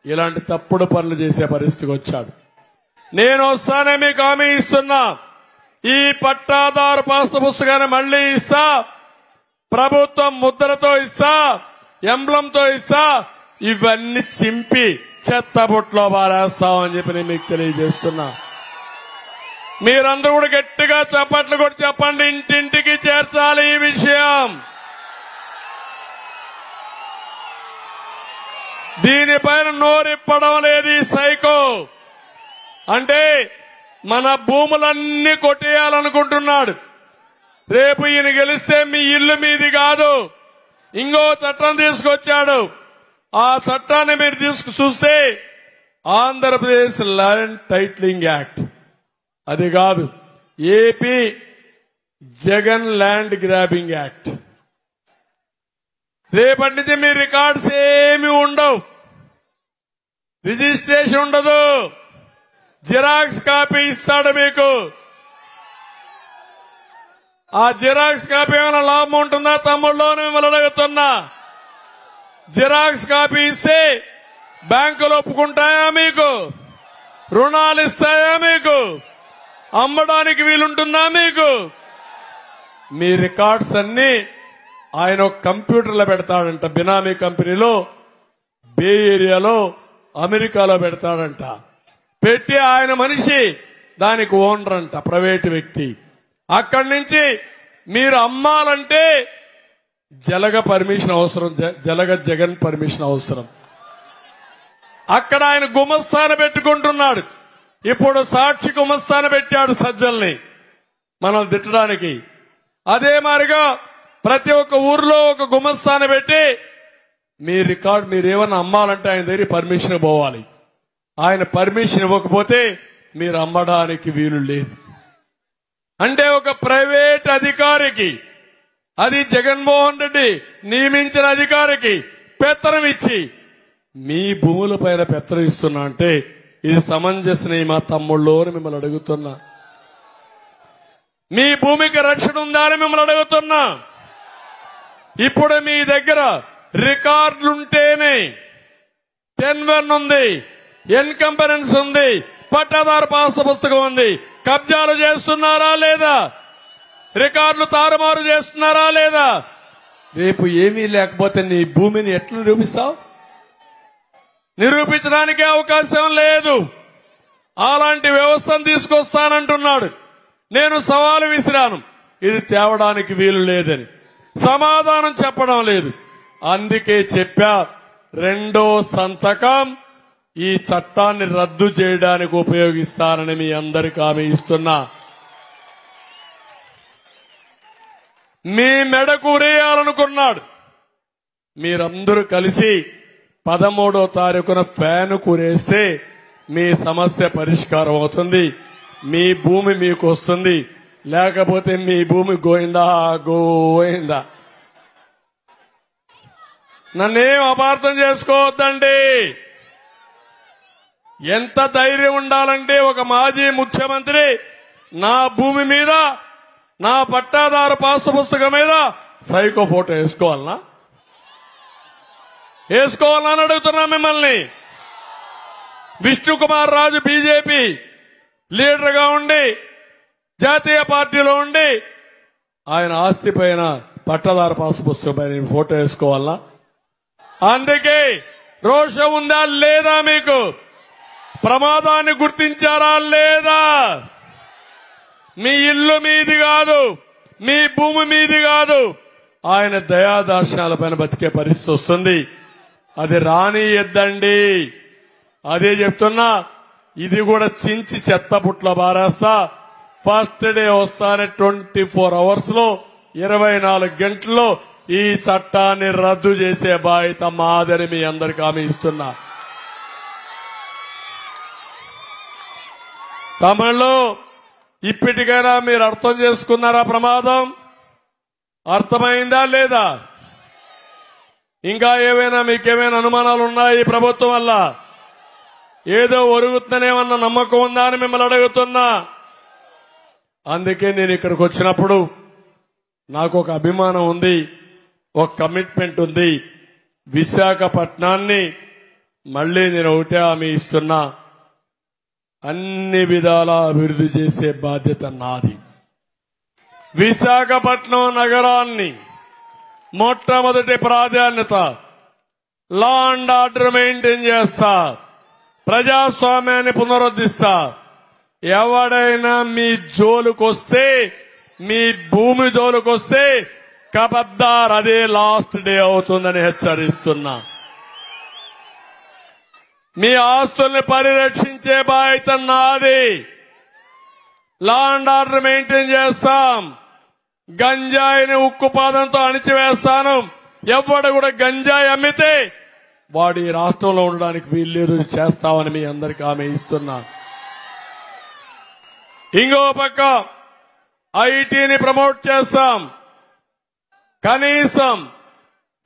ఇలాంటి తప్పుడు పనులు చేసే పరిస్థితికి వచ్చాడు. నేను వస్తానే మీకు హామీ ఇస్తున్నా, ఈ పట్టాదారు పాస్ పుస్తకాన్ని మళ్లీ ఇస్తా, ప్రభుత్వం ముద్రతో ఇస్తా, ఎంబ్లంతో ఇస్తా, ఇవన్నీ చింపి చెత్తబుట్లో బారేస్తామని చెప్పి నేను మీకు తెలియజేస్తున్నా. మీరందరూ కూడా గట్టిగా చప్పట్లు కూడా చెప్పండి, ఇంటింటికి చేర్చాలి ఈ విషయం. దీనిపైన నోరిప్పడం లేదు ఈ సైకో. అంటే మన భూములన్నీ కొట్టేయాలనుకుంటున్నాడు. రేపు ఈయన గెలిస్తే మీ ఇల్లు మీది కాదు, ఇంకో చట్టం తీసుకొచ్చాడు. ఆ చట్టాన్ని మీరు చూస్తే ఆంధ్రప్రదేశ్ ల్యాండ్ టైటిలింగ్ యాక్ట్, అది కాదు, AP Jagan land grabbing act. రేపటి నుంచి మీ రికార్డ్స్ ఏమి ఉండవు, రిజిస్ట్రేషన్ ఉండదు, జిరాక్స్ కాపీ ఇస్తాడు మీకు. ఆ జిరాక్స్ కాపీ ఏమైనా లాభం ఉంటుందా తమ్ముళ్ళు? మిమ్మల్ని అడుగుతున్నా. జిరాక్స్ కాపీ ఇస్తే బ్యాంకులు ఒప్పుకుంటాయా మీకు? రుణాలు ఇస్తాయా మీకు? అమ్మడానికి వీలుంటుందా మీకు? మీ రికార్డ్స్ అన్ని ఆయన ఒక కంప్యూటర్లో పెడతాడంట, బినామీ కంపెనీలో, బే ఏరియాలో, అమెరికాలో పెడతాడంట. పెట్టి ఆయన మనిషి దానికి ఓనర్ అంట, ప్రైవేటు వ్యక్తి. అక్కడి నుంచి మీరు అమ్మాలంటే జలగ పర్మిషన్ అవసరం, జగన్ పర్మిషన్ అవసరం. అక్కడ ఆయన గుమస్తాను పెట్టుకుంటున్నాడు. ఇప్పుడు సాక్షి గుమస్తాను పెట్టాడు సజ్జల్ని మనం తిట్టడానికి. అదే మాదిరిగా ప్రతి ఒక్క ఊర్లో ఒక గుమస్తాను పెట్టి మీ రికార్డు మీరేమన్నా అమ్మాలంటే ఆయన దగ్గర పర్మిషన్ పోవాలి. ఆయన పర్మిషన్ ఇవ్వకపోతే మీరు అమ్మడానికి వీలు లేదు. అంటే ఒక ప్రైవేట్ అధికారికి, అది జగన్మోహన్ రెడ్డి నియమించిన అధికారికి పెత్తనం ఇచ్చి మీ భూముల పైన పెత్తనం ఇస్తున్నా అంటే ఇది సమంజసమే మా తమ్ముళ్ళు అని మిమ్మల్ని అడుగుతున్నా. మీ భూమికి రక్షణ ఉందా అని మిమ్మల్ని అడుగుతున్నా. ఇప్పుడు మీ దగ్గర రికార్డులుంటేనే 10-1 ఉంది, ఎన్కంపరెన్స్ ఉంది, పట్టాదారు పాస్ పుస్తకం ఉంది. కబ్జాలు చేస్తున్నారా లేదా? రికార్డులు తారుమారు చేస్తున్నారా లేదా? రేపు ఏమీ లేకపోతే నీ భూమిని ఎట్లా నిరూపిస్తావు? నిరూపించడానికే అవకాశం లేదు. అలాంటి వ్యవస్థను తీసుకొస్తానంటున్నాడు. నేను సవాలు విసిరాను, ఇది తేవడానికి వీలు లేదని. సమాధానం చెప్పడం లేదు. అందుకే చెప్పా, రెండో సంతకం ఈ చట్టాన్ని రద్దు చేయడానికి ఉపయోగిస్తానని మీ అందరికీ హామీ ఇస్తున్నా. మీ మెడకు ఉరేయాలనుకున్నాడు. మీరందరూ కలిసి 13వ తారీఖున ఫ్యాన్ కురేస్తే మీ సమస్య పరిష్కారం అవుతుంది, మీ భూమి మీకు వస్తుంది. లేకపోతే మీ భూమి గోయిందా గోయిందా. నన్నేం అపార్థం చేసుకోవద్దండి. ఎంత ధైర్యం ఉండాలంటే ఒక మాజీ ముఖ్యమంత్రి నా భూమి మీద, నా పట్టాదారు పాసు పుస్తకం మీద సైకో ఫోటో వేసుకోవాలనా అని అడుగుతున్నా మిమ్మల్ని. విష్ణుకుమార్ రాజు బీజేపీ లీడర్ గా ఉండి జాతీయ పార్టీలో ఉండి ఆయన ఆస్తి పైన పట్టాదారు పాసు పుస్తకం పైన ఫోటో వేసుకోవాలనా? అందుకే రోషం ఉందా లేదా? మీకు ప్రమాదాన్ని గుర్తించారా లేదా? మీ ఇల్లు మీది కాదు, మీ భూమి మీది కాదు. ఆయన దయాదర్శనాల పైన బతికే పరిస్థితి వస్తుంది. అది రానియద్దండి. అదే చెప్తున్నా. ఇది కూడా చించి చెత్త పుట్ల బారేస్తా. ఫస్ట్ డే వస్తానే 24 hours లో 24 గంటల్లో ఈ చట్టాన్ని రద్దు చేసే బాధ్యత మాదని మీ అందరికీ హామీ ఇస్తున్నా. తమిళలో ఇప్పటికైనా మీరు అర్థం చేసుకున్నారా? ప్రమాదం అర్థమైందా లేదా? ఇంకా ఏమైనా మీకేమైనా అనుమానాలు ఉన్నాయి? ఈ ప్రభుత్వం వల్ల ఏదో ఒరుగుతుందనేమన్న నమ్మకం ఉందా అని మిమ్మల్ని అడుగుతున్నా. అందుకే నేను ఇక్కడికి వచ్చినప్పుడు నాకు ఒక అభిమానం ఉంది, ఒక కమిట్మెంట్ ఉంది. విశాఖపట్నాన్ని మళ్లీ నేను ఒకటే హామీ ఇస్తున్నా, అన్ని విధాలా అభివృద్ధి చేసే బాధ్యత నాది. విశాఖపట్నం నగరాన్ని మొట్టమొదటి ప్రాధాన్యత లా అండ్ ఆర్డర్ మెయింటైన్ చేస్తా, ప్రజాస్వామ్యాన్ని పునరుద్ధరిస్తా. ఎవడైనా మీ జోలుకొస్తే, మీ భూమి జోలుకొస్తే కబద్దార్, అదే లాస్ట్ డే అవుతుందని హెచ్చరిస్తున్నా. మీ ఆస్తుల్ని పరిరక్షించే బాధ్యత నాది. లా అండ్ ఆర్డర్ మెయింటైన్ చేస్తాం. గంజాయిని ఉక్కుపాదంతో అణిచివేస్తాను. ఎవడు కూడా గంజాయి అమ్మితే వాడు ఈ రాష్ట్రంలో ఉండడానికి వీల్లేదు, చేస్తామని మీ అందరికీ హామీ ఇస్తున్నా. ఇంకో పక్క ఐటీని ప్రమోట్ చేస్తాం. కనీసం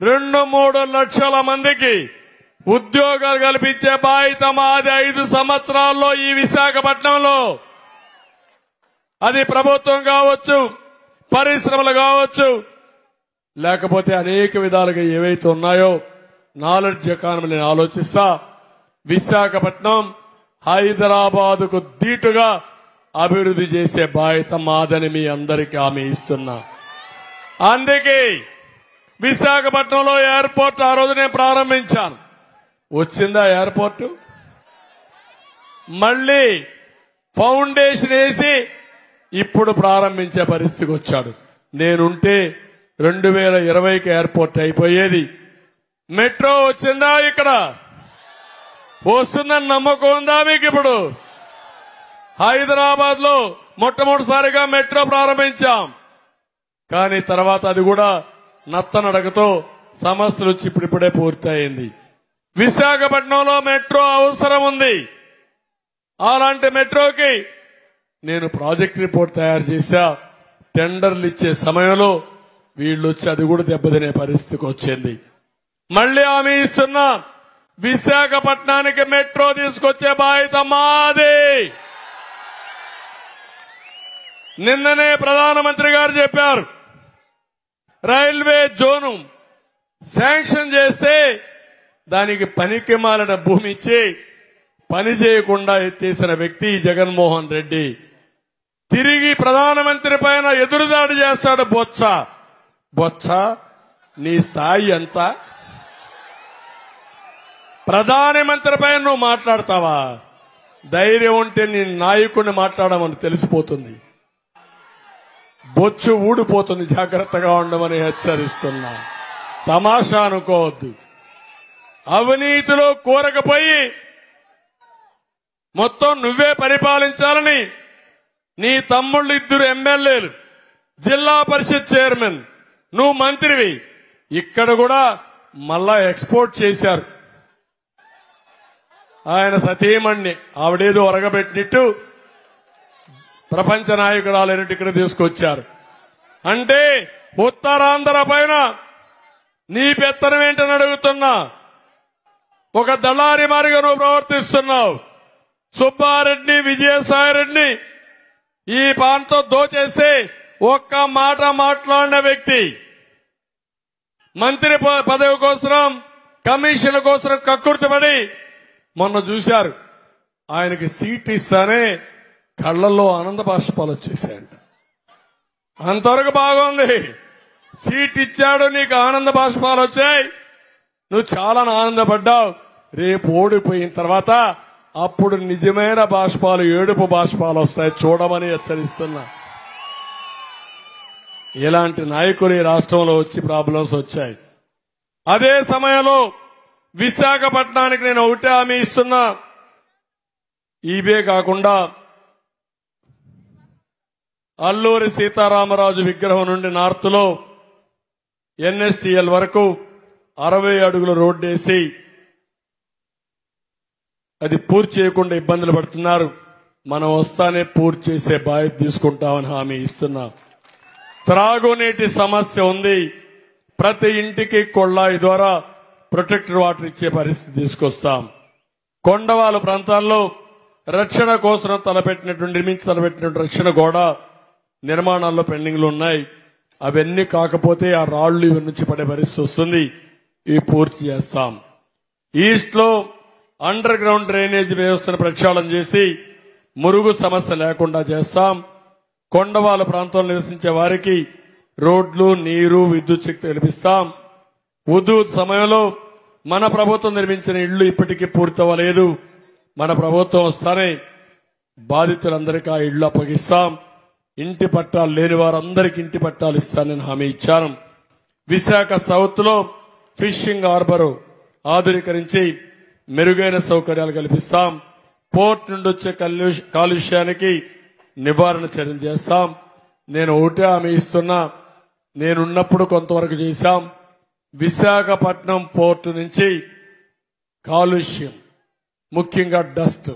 2-3 లక్షల మందికి ఉద్యోగాలు కల్పించే బాధ్యత మాది 5 సంవత్సరాల్లో ఈ విశాఖపట్నంలో. అది ప్రభుత్వం కావచ్చు, పరిశ్రమలు కావచ్చు, లేకపోతే అనేక విధాలుగా ఏవైతే ఉన్నాయో నాలెడ్జ్ ఎకానమీని ఆలోచిస్తా. విశాఖపట్నం హైదరాబాదుకు దీటుగా అభివృద్ధి చేసే బాధ్యత మాదని మీ అందరికీ హామీ ఇస్తున్నా. అందుకే విశాఖపట్నంలో ఎయిర్పోర్ట్ ఆ రోజు నేను ప్రారంభించాను. వచ్చిందా ఎయిర్పోర్టు? మళ్లీ ఫౌండేషన్ వేసి ఇప్పుడు ప్రారంభించే పరిస్థితికి వచ్చాడు. నేనుంటే 2020కి ఎయిర్పోర్ట్ అయిపోయేది. మెట్రో వచ్చిందా? ఇక్కడ వస్తుందని నమ్మకం ఉందా మీకు? ఇప్పుడు హైదరాబాద్ లో మొట్టమొదటిసారిగా మెట్రో ప్రారంభించాం. కానీ తర్వాత అది కూడా నత్తనడకతో సమస్యలు వచ్చి ఇప్పుడిప్పుడే పూర్తయింది. విశాఖపట్నంలో మెట్రో అవసరం ఉంది. అలాంటి మెట్రోకి నేను ప్రాజెక్ట్ రిపోర్ట్ తయారు చేశా. టెండర్లు ఇచ్చే సమయంలో వీళ్ళు వచ్చి అది కూడా దెబ్బతినే పరిస్థితికి వచ్చింది. మళ్లీ హామీ ఇస్తున్నా, విశాఖపట్నానికి మెట్రో తీసుకొచ్చే బాధ్యత మాది. నిన్ననే ప్రధానమంత్రి గారు చెప్పారు, రైల్వే జోను శాంక్షన్ చేస్తే దానికి పనికి మాలిన భూమి ఇచ్చి పని చేయకుండా ఎత్తేసిన వ్యక్తి జగన్మోహన్ రెడ్డి. తిరిగి ప్రధానమంత్రి పైన ఎదురుదాడి చేస్తాడు బొత్స. బొత్స, నీ స్థాయి ఎంత? ప్రధానమంత్రి పైన నువ్వు మాట్లాడతావా? ధైర్యం ఉంటే నీ నాయకుడిని మాట్లాడమని తెలిసిపోతుంది. బొచ్చు ఊడిపోతుంది, జాగ్రత్తగా ఉండమని హెచ్చరిస్తున్నా. తమాషా అనుకోవద్దు. అవినీతిలో కూరకపోయి మొత్తం నువ్వే పరిపాలించాలని నీ తమ్ముళ్ళు 2 ఎమ్మెల్యేలు, జిల్లా పరిషత్ చైర్మన్, నువ్వు మంత్రివి, ఇక్కడ కూడా మళ్ళా ఎక్స్పోర్ట్ చేశారు. ఆయన సతీమణ్ణి ఆవిడేదో ఒరగబెట్టినట్టు ప్రపంచ నాయకురాలైనట్టు ఇక్కడ తీసుకొచ్చారు. అంటే ఉత్తరాంధ్ర పైన నీ పెత్తనం ఏంటని అడుగుతున్నా. ఒక దళారి మారిగా నువ్వు ప్రవర్తిస్తున్నావు. సుబ్బారెడ్డి, విజయసాయిరెడ్డి ఈ ప్రాంతం దోచేసి ఒక్క మాట మాట్లాడిన వ్యక్తి. మంత్రి పదవి కోసం, కమిషన్ కోసం కక్కుర్తిపడి మొన్న చూశారు. ఆయనకి సీట్ ఇస్తానే కళ్లలో ఆనంద బాష్పాలు వచ్చేసాయంట. అంతవరకు బాగుంది. సీట్ ఇచ్చాడు, నీకు ఆనంద బాష్పాలు వచ్చాయి, నువ్వు చాలా ఆనందపడ్డావు. రేపు ఓడిపోయిన తర్వాత అప్పుడు నిజమైన బాష్పాలు, ఏడుపు బాష్పాలు వస్తాయి, చూడమని హెచ్చరిస్తున్నా. ఇలాంటి నాయకులు ఈ రాష్ట్రంలో వచ్చి ప్రాబ్లమ్స్ వచ్చాయి. అదే సమయంలో విశాఖపట్నానికి నేను ఒకటే హామీ ఇస్తున్నా. ఇవే కాకుండా అల్లూరి సీతారామరాజు విగ్రహం నుండి నార్త్ లో ఎన్ఎస్టీఎల్ వరకు 60 అడుగుల రోడ్డు వేసి అది పూర్తి చేయకుండా ఇబ్బందులు పడుతున్నారు. మనం వస్తానే పూర్తి చేసే బాధ్యత తీసుకుంటామని హామీ ఇస్తున్నా. త్రాగునీటి సమస్య ఉంది. ప్రతి ఇంటికి కొళ్ళాయి ద్వారా ప్రొటెక్టర్ వాటర్ ఇచ్చే పరిస్థితి తీసుకొస్తాం. కొండవాళ్ళ ప్రాంతాల్లో రక్షణ కోసం నిర్మించి తలపెట్టినటువంటి రక్షణ గోడ నిర్మాణాల్లో పెండింగ్లు ఉన్నాయి. అవన్నీ కాకపోతే ఆ రాళ్లు ఇవి నుంచి పడే పరిస్థితి వస్తుంది. ఇవి పూర్తి చేస్తాం. ఈస్ట్ లో అండర్ గ్రౌండ్ డ్రైనేజ్ వ్యవస్థను ప్రక్షాళన చేసి మురుగు సమస్య లేకుండా చేస్తాం. కొండవాళ్ళ ప్రాంతంలో నివసించే వారికి రోడ్లు, నీరు, విద్యుత్ శక్తి కల్పిస్తాం. ఉదూద్ సమయంలో మన ప్రభుత్వం నిర్మించిన ఇళ్లు ఇప్పటికీ పూర్తవ్వలేదు. మన ప్రభుత్వం వస్తానే బాధితులందరికీ ఆ ఇళ్లు అప్పగిస్తాం. ఇంటి పట్టాలు లేని వారందరికీ ఇంటి పట్టాలు ఇస్తానని హామీ ఇచ్చాను. విశాఖ సౌత్ లో ఫిషింగ్ హార్బర్ ఆధునీకరించి మెరుగైన సౌకర్యాలు కల్పిస్తాం. పోర్ట్ నుండి వచ్చే కాలుష్యానికి నివారణ చర్యలు చేస్తాం. నేను ఒకటే హామీ ఇస్తున్నా. నేనున్నప్పుడు కొంతవరకు చేశాం. విశాఖపట్నం పోర్టు నుంచి కాలుష్యం, ముఖ్యంగా డస్ట్,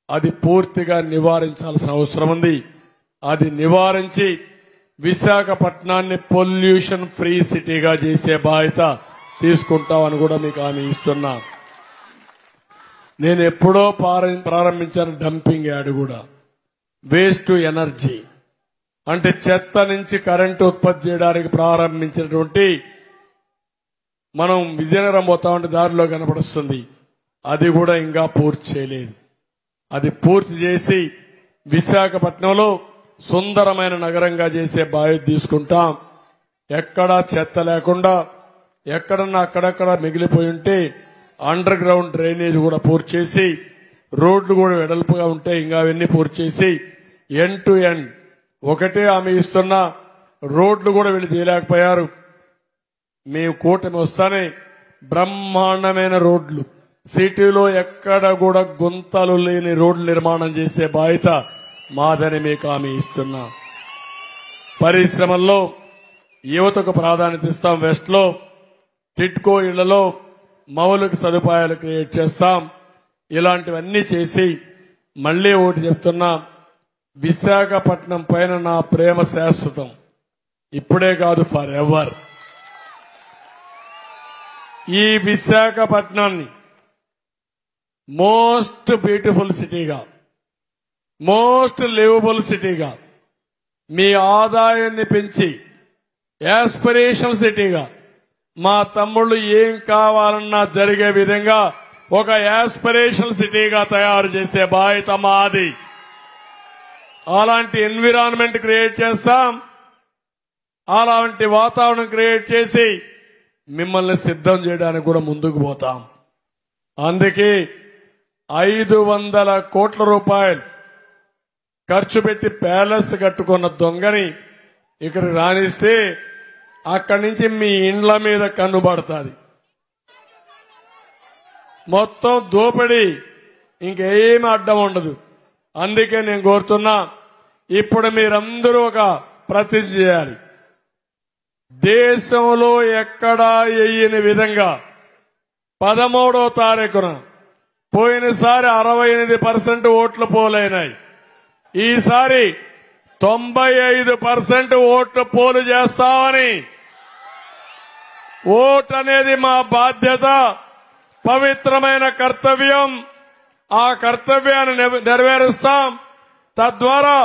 అది పూర్తిగా నివారించాల్సిన అవసరం ఉంది. అది నివారించి విశాఖపట్నాన్ని పొల్యూషన్ ఫ్రీ సిటీగా చేసే బాధ్యత తీసుకుంటామని కూడా మీకు హామీ ఇస్తున్నా. నేను ఎప్పుడో ప్రారంభించాను డంపింగ్ యార్డ్ కూడా. వేస్ట్ టు ఎనర్జీ అంటే చెత్త నుంచి కరెంటు ఉత్పత్తి చేయడానికి ప్రారంభించినటువంటి, మనం విజయనగరం పోతా ఉంటే దారిలో కనపడుస్తుంది, అది కూడా ఇంకా పూర్తి చేయలేదు. అది పూర్తి చేసి విశాఖపట్నంలో సుందరమైన నగరంగా చేసే బాధ్యత తీసుకుంటాం. ఎక్కడా చెత్త లేకుండా, ఎక్కడన్నా అక్కడక్కడ మిగిలిపోయి ఉంటే అండర్ గ్రౌండ్ డ్రైనేజ్ కూడా పూర్తి చేసి, రోడ్లు కూడా వెడల్పుగా ఉంటే ఇంకా అవన్నీ పూర్తి చేసి ఎండ్ టు ఎండ్ ఒకటే హామీ ఇస్తున్నా. రోడ్లు కూడా వీళ్ళు చేయలేకపోయారు. మేము కూటమి వస్తానే బ్రహ్మాండమైన రోడ్లు, సిటీలో ఎక్కడ కూడా గుంతలు లేని రోడ్లు నిర్మాణం చేసే బాధ్యత మాదని మీకు హామీ ఇస్తున్నా. పరిశ్రమల్లో యువతకు ప్రాధాన్యత ఇస్తాం. వెస్ట్ లో టిట్కో ఇళ్లలో మౌలిక సదుపాయాలు క్రియేట్ చేస్తాం. ఇలాంటివన్నీ చేసి మళ్లీ ఒకటి చెప్తున్నా, విశాఖపట్నం పైన నా ప్రేమ శాశ్వతం. ఇప్పుడే కాదు, ఫర్ ఎవర్. ఈ విశాఖపట్నాన్ని మోస్ట్ బ్యూటిఫుల్ సిటీగా, మోస్ట్ లివబుల్ సిటీగా, మీ ఆదాయాన్ని పెంచి యాస్పిరేషనల్ సిటీగా, మా తమ్ముళ్ళు ఏం కావాలన్నా జరిగే విధంగా ఒక యాస్పిరేషనల్ సిటీగా తయారు చేసే బాధ్యత మాది. అలాంటి ఎన్విరాన్మెంట్ క్రియేట్ చేస్తాం. అలాంటి వాతావరణం క్రియేట్ చేసి మిమ్మల్ని సిద్ధం చేయడానికి కూడా ముందుకు పోతాం. అందుకే 500 కోట్ల రూపాయలు ఖర్చు పెట్టి ప్యాలెస్ కట్టుకున్న దొంగని ఇక్కడ రాణిస్తే అక్కడి నుంచి మీ ఇండ్ల మీద కన్నుబడుతుంది. మొత్తం దోపిడీ, ఇంకేమీ అడ్డం ఉండదు. అందుకే నేను కోరుతున్నా, ఇప్పుడు మీరందరూ ఒక ప్రతిజ్ఞ చేయాలి. దేశంలో ఎక్కడా వేయని విధంగా 13వ తారీఖున పోయినసారి 68% ఓట్లు పోలైనాయి. ఈసారి 95% ఓట్లు పోలు చేస్తామని, ఓటు అనేది మా బాధ్యత, పవిత్రమైన కర్తవ్యం. ఆ కర్తవ్యాన్ని నెరవేరుస్తాం. తద్వారా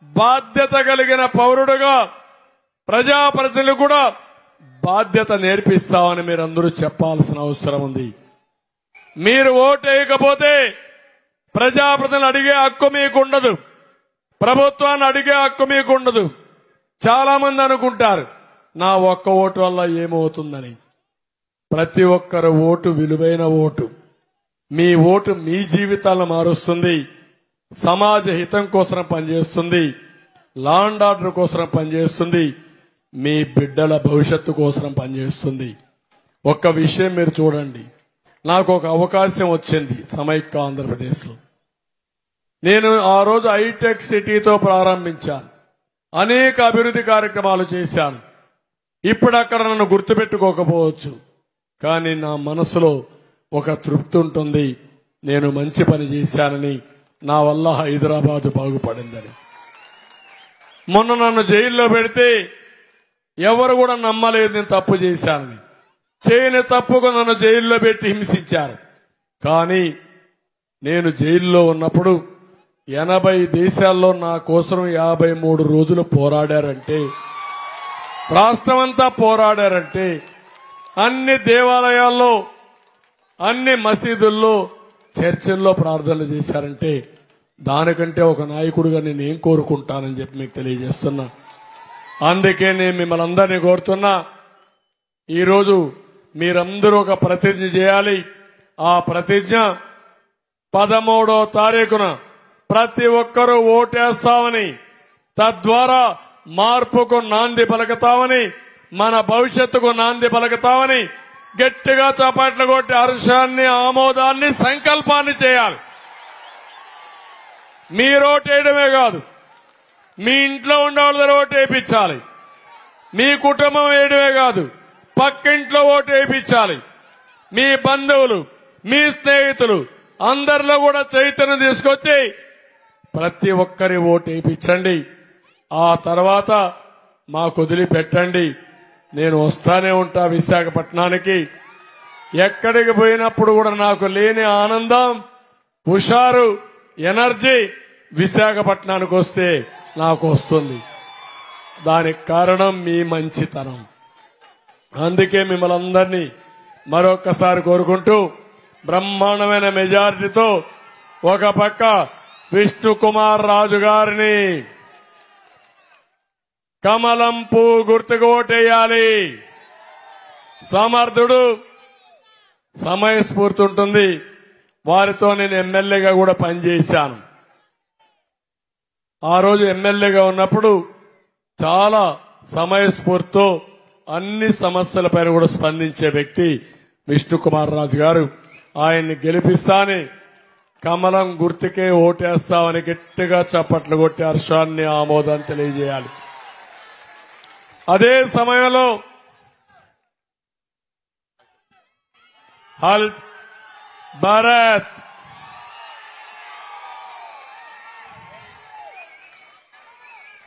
బాధ్యత కలిగిన పౌరుడుగా ప్రజాప్రతినిధులు కూడా బాధ్యత నేర్పిస్తామని మీరందరూ చెప్పాల్సిన అవసరం ఉంది. మీరు ఓటు వేయకపోతే ప్రజాప్రతినిధులు అడిగే హక్కు మీకుండదు, ప్రభుత్వాన్ని అడిగే హక్కు మీకుండదు. చాలా మంది అనుకుంటారు నా ఒక్క ఓటు వల్ల ఏమవుతుందని. ప్రతి ఒక్కరు ఓటు విలువైన ఓటు. మీ ఓటు మీ జీవితాలను మారుస్తుంది, సమాజ హితం కోసం పనిచేస్తుంది, లా అండ్ ఆర్డర్ కోసం పనిచేస్తుంది, మీ బిడ్డల భవిష్యత్తు కోసం పనిచేస్తుంది. ఒక్క విషయం మీరు చూడండి. నాకు ఒక అవకాశం వచ్చింది సమైక్య ఆంధ్రప్రదేశ్లో. నేను ఆ రోజు హైటెక్ సిటీతో ప్రారంభించాను, అనేక అభివృద్ధి కార్యక్రమాలు చేశాను. ఇప్పుడు అక్కడ నన్ను గుర్తుపెట్టుకోకపోవచ్చు, కానీ నా మనసులో ఒక తృప్తి ఉంటుంది. నేను మంచి పని చేశానని, నా వల్ల హైదరాబాద్ బాగుపడిందని. మొన్న నన్ను జైల్లో పెడితే ఎవరు కూడా నమ్మలేదు నేను తప్పు చేశానని. చేయని తప్పుకు నన్ను జైల్లో పెట్టి హింసించారు. కానీ నేను జైల్లో ఉన్నప్పుడు 80 దేశాల్లో నా కోసం 53 రోజులు పోరాడారంటే, రాష్ట్రమంతా పోరాడారంటే, అన్ని దేవాలయాల్లో, అన్ని మసీదుల్లో, చర్చిల్లో ప్రార్థనలు చేశారంటే, దానికంటే ఒక నాయకుడిగా నేను ఏం కోరుకుంటానని చెప్పి మీకు తెలియజేస్తున్నా. అందుకే నేను మిమ్మల్ని అందరినీ కోరుతున్నా, ఈరోజు మీరందరూ ఒక ప్రతిజ్ఞ చేయాలి. ఆ ప్రతిజ్ఞ 13వ తారీఖున ప్రతి ఒక్కరూ ఓటేస్తామని, తద్వారా మార్పుకు నాంది పలుకుతామని, మన భవిష్యత్తుకు నాంది పలుకుతామని గట్టిగా చప్పట్లు కొట్టి హర్షాన్ని, ఆమోదాన్ని, సంకల్పాన్ని చేయాలి. మీరు ఓటేయడమే కాదు, మీ ఇంట్లో ఉండే వాళ్ళ ఓటు వేయించాలి. మీ కుటుంబం వేయడమే కాదు, పక్కింట్లో ఓటు వేయించాలి. మీ బంధువులు, మీ స్నేహితులు అందరిలో కూడా చైతన్యం తీసుకొచ్చి ప్రతి ఒక్కరి ఓటు వేయించండి. ఆ తర్వాత మాకు వదిలిపెట్టండి. నేను వస్తానే ఉంటా విశాఖపట్నానికి. ఎక్కడికి పోయినప్పుడు కూడా నాకు లేని ఆనందం, హుషారు, ఎనర్జీ విశాఖపట్నానికి వస్తే నాకు వస్తుంది. దానికి కారణం మీ మంచితనం. అందుకే మిమ్మల్ని అందరినీ మరొక్కసారి కోరుకుంటూ, బ్రహ్మాండమైన మెజారిటీతో ఒక పక్క విష్ణుకుమార్ రాజు గారిని కమలం పువ్వు గుర్తుకు ఓటేయాలి. సమర్థుడు, సమయస్ఫూర్తి ఉంటుంది. వారితో నేను ఎమ్మెల్యేగా కూడా పనిచేశాను. ఆ రోజు ఎమ్మెల్యేగా ఉన్నప్పుడు చాలా సమయస్ఫూర్తితో అన్ని సమస్యలపైన కూడా స్పందించే వ్యక్తి విష్ణుకుమార్ రాజు గారు. ఆయన్ని గెలిపిస్తాని, కమలం గుర్తుకే ఓటేస్తామని గట్టిగా చప్పట్లు కొట్టి హర్షాన్ని, ఆమోదాన్ని తెలియజేయాలి. అదే సమయంలో హల్ Bharat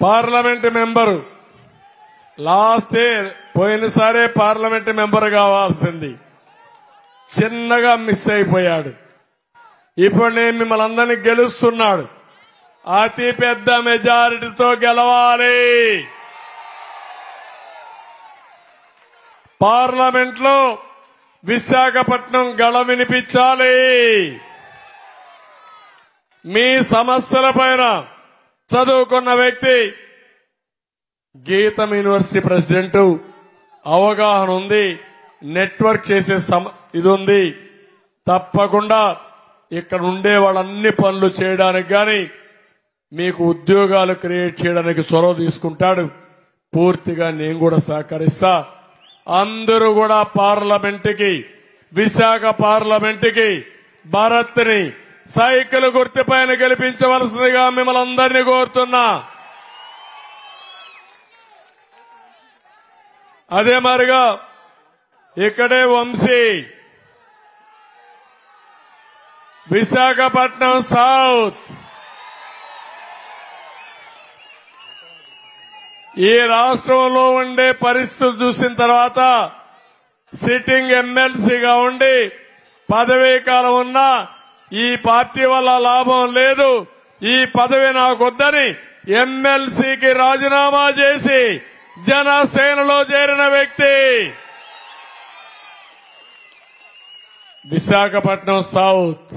parliament member, last year పోయినసారే పార్లమెంట్ మెంబర్ కావాల్సింది, చిన్నగా మిస్ అయిపోయాడు. ఇప్పుడు నేను మిమ్మల్ని అందరినీ గెలుస్తున్నాడు. అతి పెద్ద మెజారిటీతో గెలవాలి. పార్లమెంట్ లో విశాఖపట్నం గళ వినిపించాలి. మీ సమస్యల పైన చదువుకున్న వ్యక్తి, గీతం యూనివర్సిటీ ప్రెసిడెంట్, అవగాహన ఉంది, నెట్వర్క్ చేసే ఇది ఉంది. తప్పకుండా ఇక్కడ ఉండే వాళ్ళన్ని పనులు చేయడానికి గాని, మీకు ఉద్యోగాలు క్రియేట్ చేయడానికి చొరవ తీసుకుంటాడు. పూర్తిగా నేను కూడా సహకరిస్తా. అందరూ కూడా పార్లమెంటుకి, విశాఖ పార్లమెంటుకి భారత్ ని సైకిల్ గుర్తుపైన గెలిపించవలసిందిగా మిమ్మల్ని అందరినీ కోరుతున్నా. అదే మరిగా ఇక్కడే వంశీ విశాఖపట్నం సౌత్ ఈ రాష్ట్రంలో ఉండే పరిస్థితులు చూసిన తర్వాత సిట్టింగ్ ఎమ్మెల్సీగా ఉండి పదవీ కాలం ఉన్నా ఈ పార్టీ వల్ల లాభం లేదు, ఈ పదవి నాకొద్దని ఎమ్మెల్సీకి రాజీనామా చేసి జనసేనలో చేరిన వ్యక్తి విశాఖపట్నం సౌత్.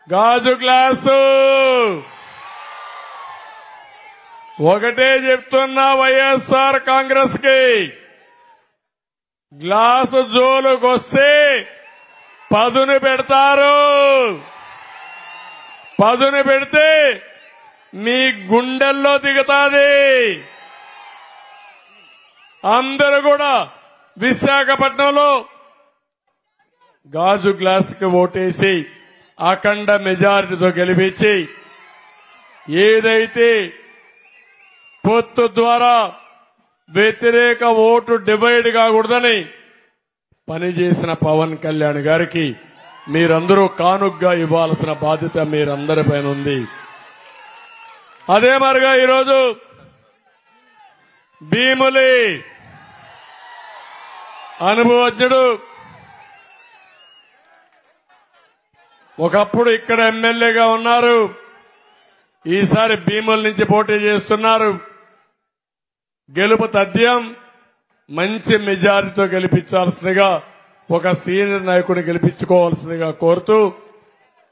గాజు గ్లాసు ఒకటే చెప్తున్నా, వైఎస్ఆర్ కాంగ్రెస్ కి గ్లాసు జోలుకొస్తే పదును పెడతారు. పదును పెడితే మీ గుండెల్లో దిగుతాది. అందరూ కూడా విశాఖపట్నంలో గాజు గ్లాస్ కి ఓటేసి అఖండ మెజారిటీతో గెలిపించి ఏదైతే పొత్తు ద్వారా వ్యతిరేక ఓటు డివైడ్ కాకూడదని పనిచేసిన పవన్ కళ్యాణ్ గారికి మీరందరూ కానుగ్గా ఇవ్వాల్సిన బాధ్యత మీరందరిపైన ఉంది. అదే మరిగా ఈరోజు భీములి అనుభవజ్ఞుడు ఒకప్పుడు ఇక్కడ ఎమ్మెల్యేగా ఉన్నారు, ఈసారి భీముల నుంచి పోటీ చేస్తున్నారు. గెలుపు తథ్యం, మంచి మెజారిటీతో గెలిపించాల్సిందిగా ఒక సీనియర్ నాయకుడిని గెలిపించుకోవాల్సిందిగా కోరుతూ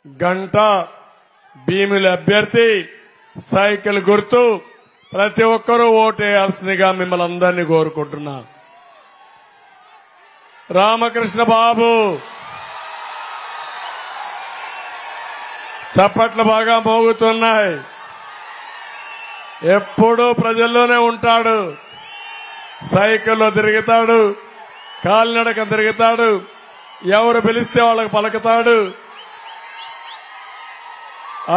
గంట భీముల అభ్యర్థి సైకిల్ గుర్తు ప్రతి ఒక్కరూ ఓటేయాల్సిందిగా మిమ్మల్ని అందరినీ కోరుకుంటున్నా. రామకృష్ణ బాబు చప్పట్లు బాగా మోగుతున్నాయి. ఎప్పుడూ ప్రజల్లోనే ఉంటాడు, సైకిల్లో తిరుగుతాడు, కాలినడక తిరుగుతాడు, ఎవరు పిలిస్తే వాళ్ళకు పలుకుతాడు.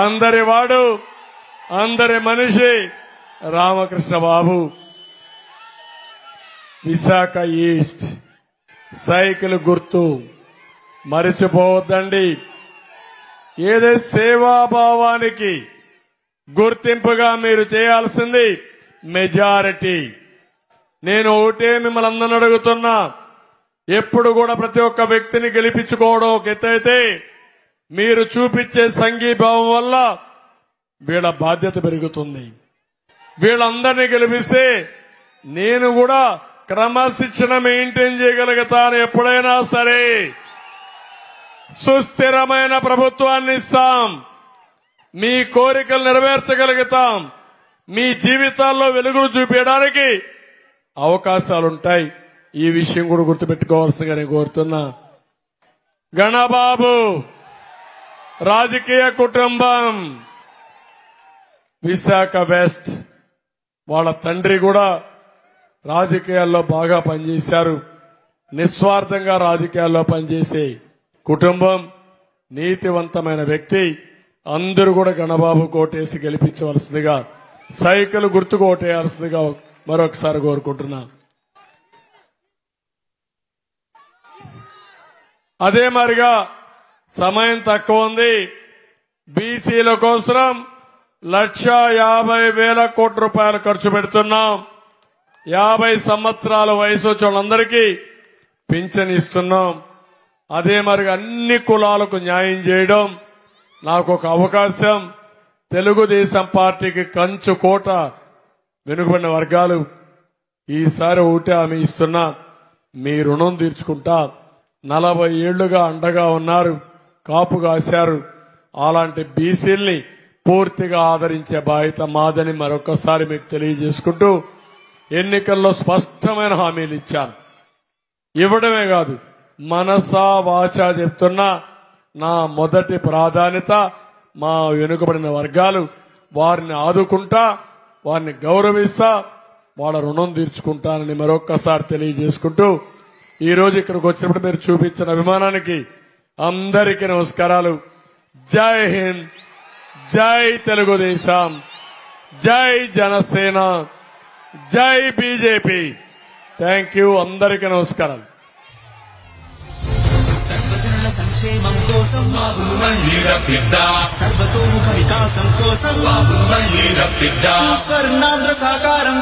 అందరి వాడు, అందరి మనిషి రామకృష్ణ బాబు. విశాఖ ఈస్ట్ సైకిల్ గుర్తు మరిచిపోవద్దండి. ఏదైతే సేవాభావానికి గుర్తింపుగా మీరు చేయాల్సింది మెజారిటీ. నేను ఒకటే మిమ్మల్ని అందరిని అడుగుతున్నా, ఎప్పుడు కూడా ప్రతి ఒక్క వ్యక్తిని గెలిపించుకోవడం ఒక ఎత్తైతే మీరు చూపించే సంఘీభావం వల్ల వీళ్ళ బాధ్యత పెరుగుతుంది. వీళ్ళందరినీ గెలిపిస్తే నేను కూడా క్రమశిక్షణ మెయింటైన్ చేయగలుగుతాను. ఎప్పుడైనా సరే సుస్థిరమైన ప్రభుత్వాన్ని ఇస్తాం, మీ కోరికలు నెరవేర్చగలుగుతాం, మీ జీవితాల్లో వెలుగులు చూపించడానికి అవకాశాలుంటాయి. ఈ విషయం కూడా గుర్తుపెట్టుకోవాల్సిందిగా నేను కోరుతున్నా. గణబాబు రాజకీయ కుటుంబం విశాఖ వెస్ట్, వాళ్ళ తండ్రి కూడా రాజకీయాల్లో బాగా పనిచేశారు. నిస్వార్థంగా రాజకీయాల్లో పనిచేసే కుటుంబం, నీతివంతమైన వ్యక్తి. అందరూ కూడా గణబాబు కోటేసి గెలిపించవలసిందిగా, సైకిల్ గుర్తుకు ఓటేయాల్సిందిగా మరొకసారి కోరుకుంటున్నా. అదే మరిగా సమయం తక్కువ ఉంది. బీసీల కోసం 1,50,000 కోట్ల రూపాయలు ఖర్చు పెడుతున్నాం. 50 సంవత్సరాల వయసు వచ్చిన వాళ్ళందరికీ పింఛన్ ఇస్తున్నాం. అదే మరిగా అన్ని కులాలకు న్యాయం చేయడం నాకు ఒక అవకాశం. తెలుగుదేశం పార్టీకి కంచు కోట వెనుకబడిన వర్గాలు ఈసారి ఒకటే హామీ ఇస్తున్నా, మీ రుణం తీర్చుకుంటా. 40 ఏళ్లుగా అండగా ఉన్నారు, కాపు కాశారు. అలాంటి బీసీల్ని పూర్తిగా ఆదరించే బాధ్యత మాదని మరొకసారి మీకు తెలియజేసుకుంటూ, ఎన్నికల్లో స్పష్టమైన హామీలు ఇచ్చాను. ఇవ్వడమే కాదు, మనసా వాచా చెప్తున్నా, నా మొదటి ప్రాధాన్యత మా వెనుకబడిన వర్గాలు. వారిని ఆదుకుంటా, వారిని గౌరవిస్తా, వాళ్ళ రుణం తీర్చుకుంటానని మరొక్కసారి తెలియజేసుకుంటూ, ఈ రోజు ఇక్కడికి వచ్చినప్పుడు మీరు చూపించిన అభిమానానికి అందరికీ నమస్కారాలు. జై హింద్, జై తెలుగుదేశం, జై జనసేన, జై బీజేపీ. Thank you. అందరికీ నమస్కారాలు. సంక్షేమం కోసం బాబును మళ్ళీ రప్పిద్దా, సర్వతోముఖ వికాసం కోసం బాబును మళ్ళీ రప్పిద్దా, స్వర్ణాంధ్ర సాకారం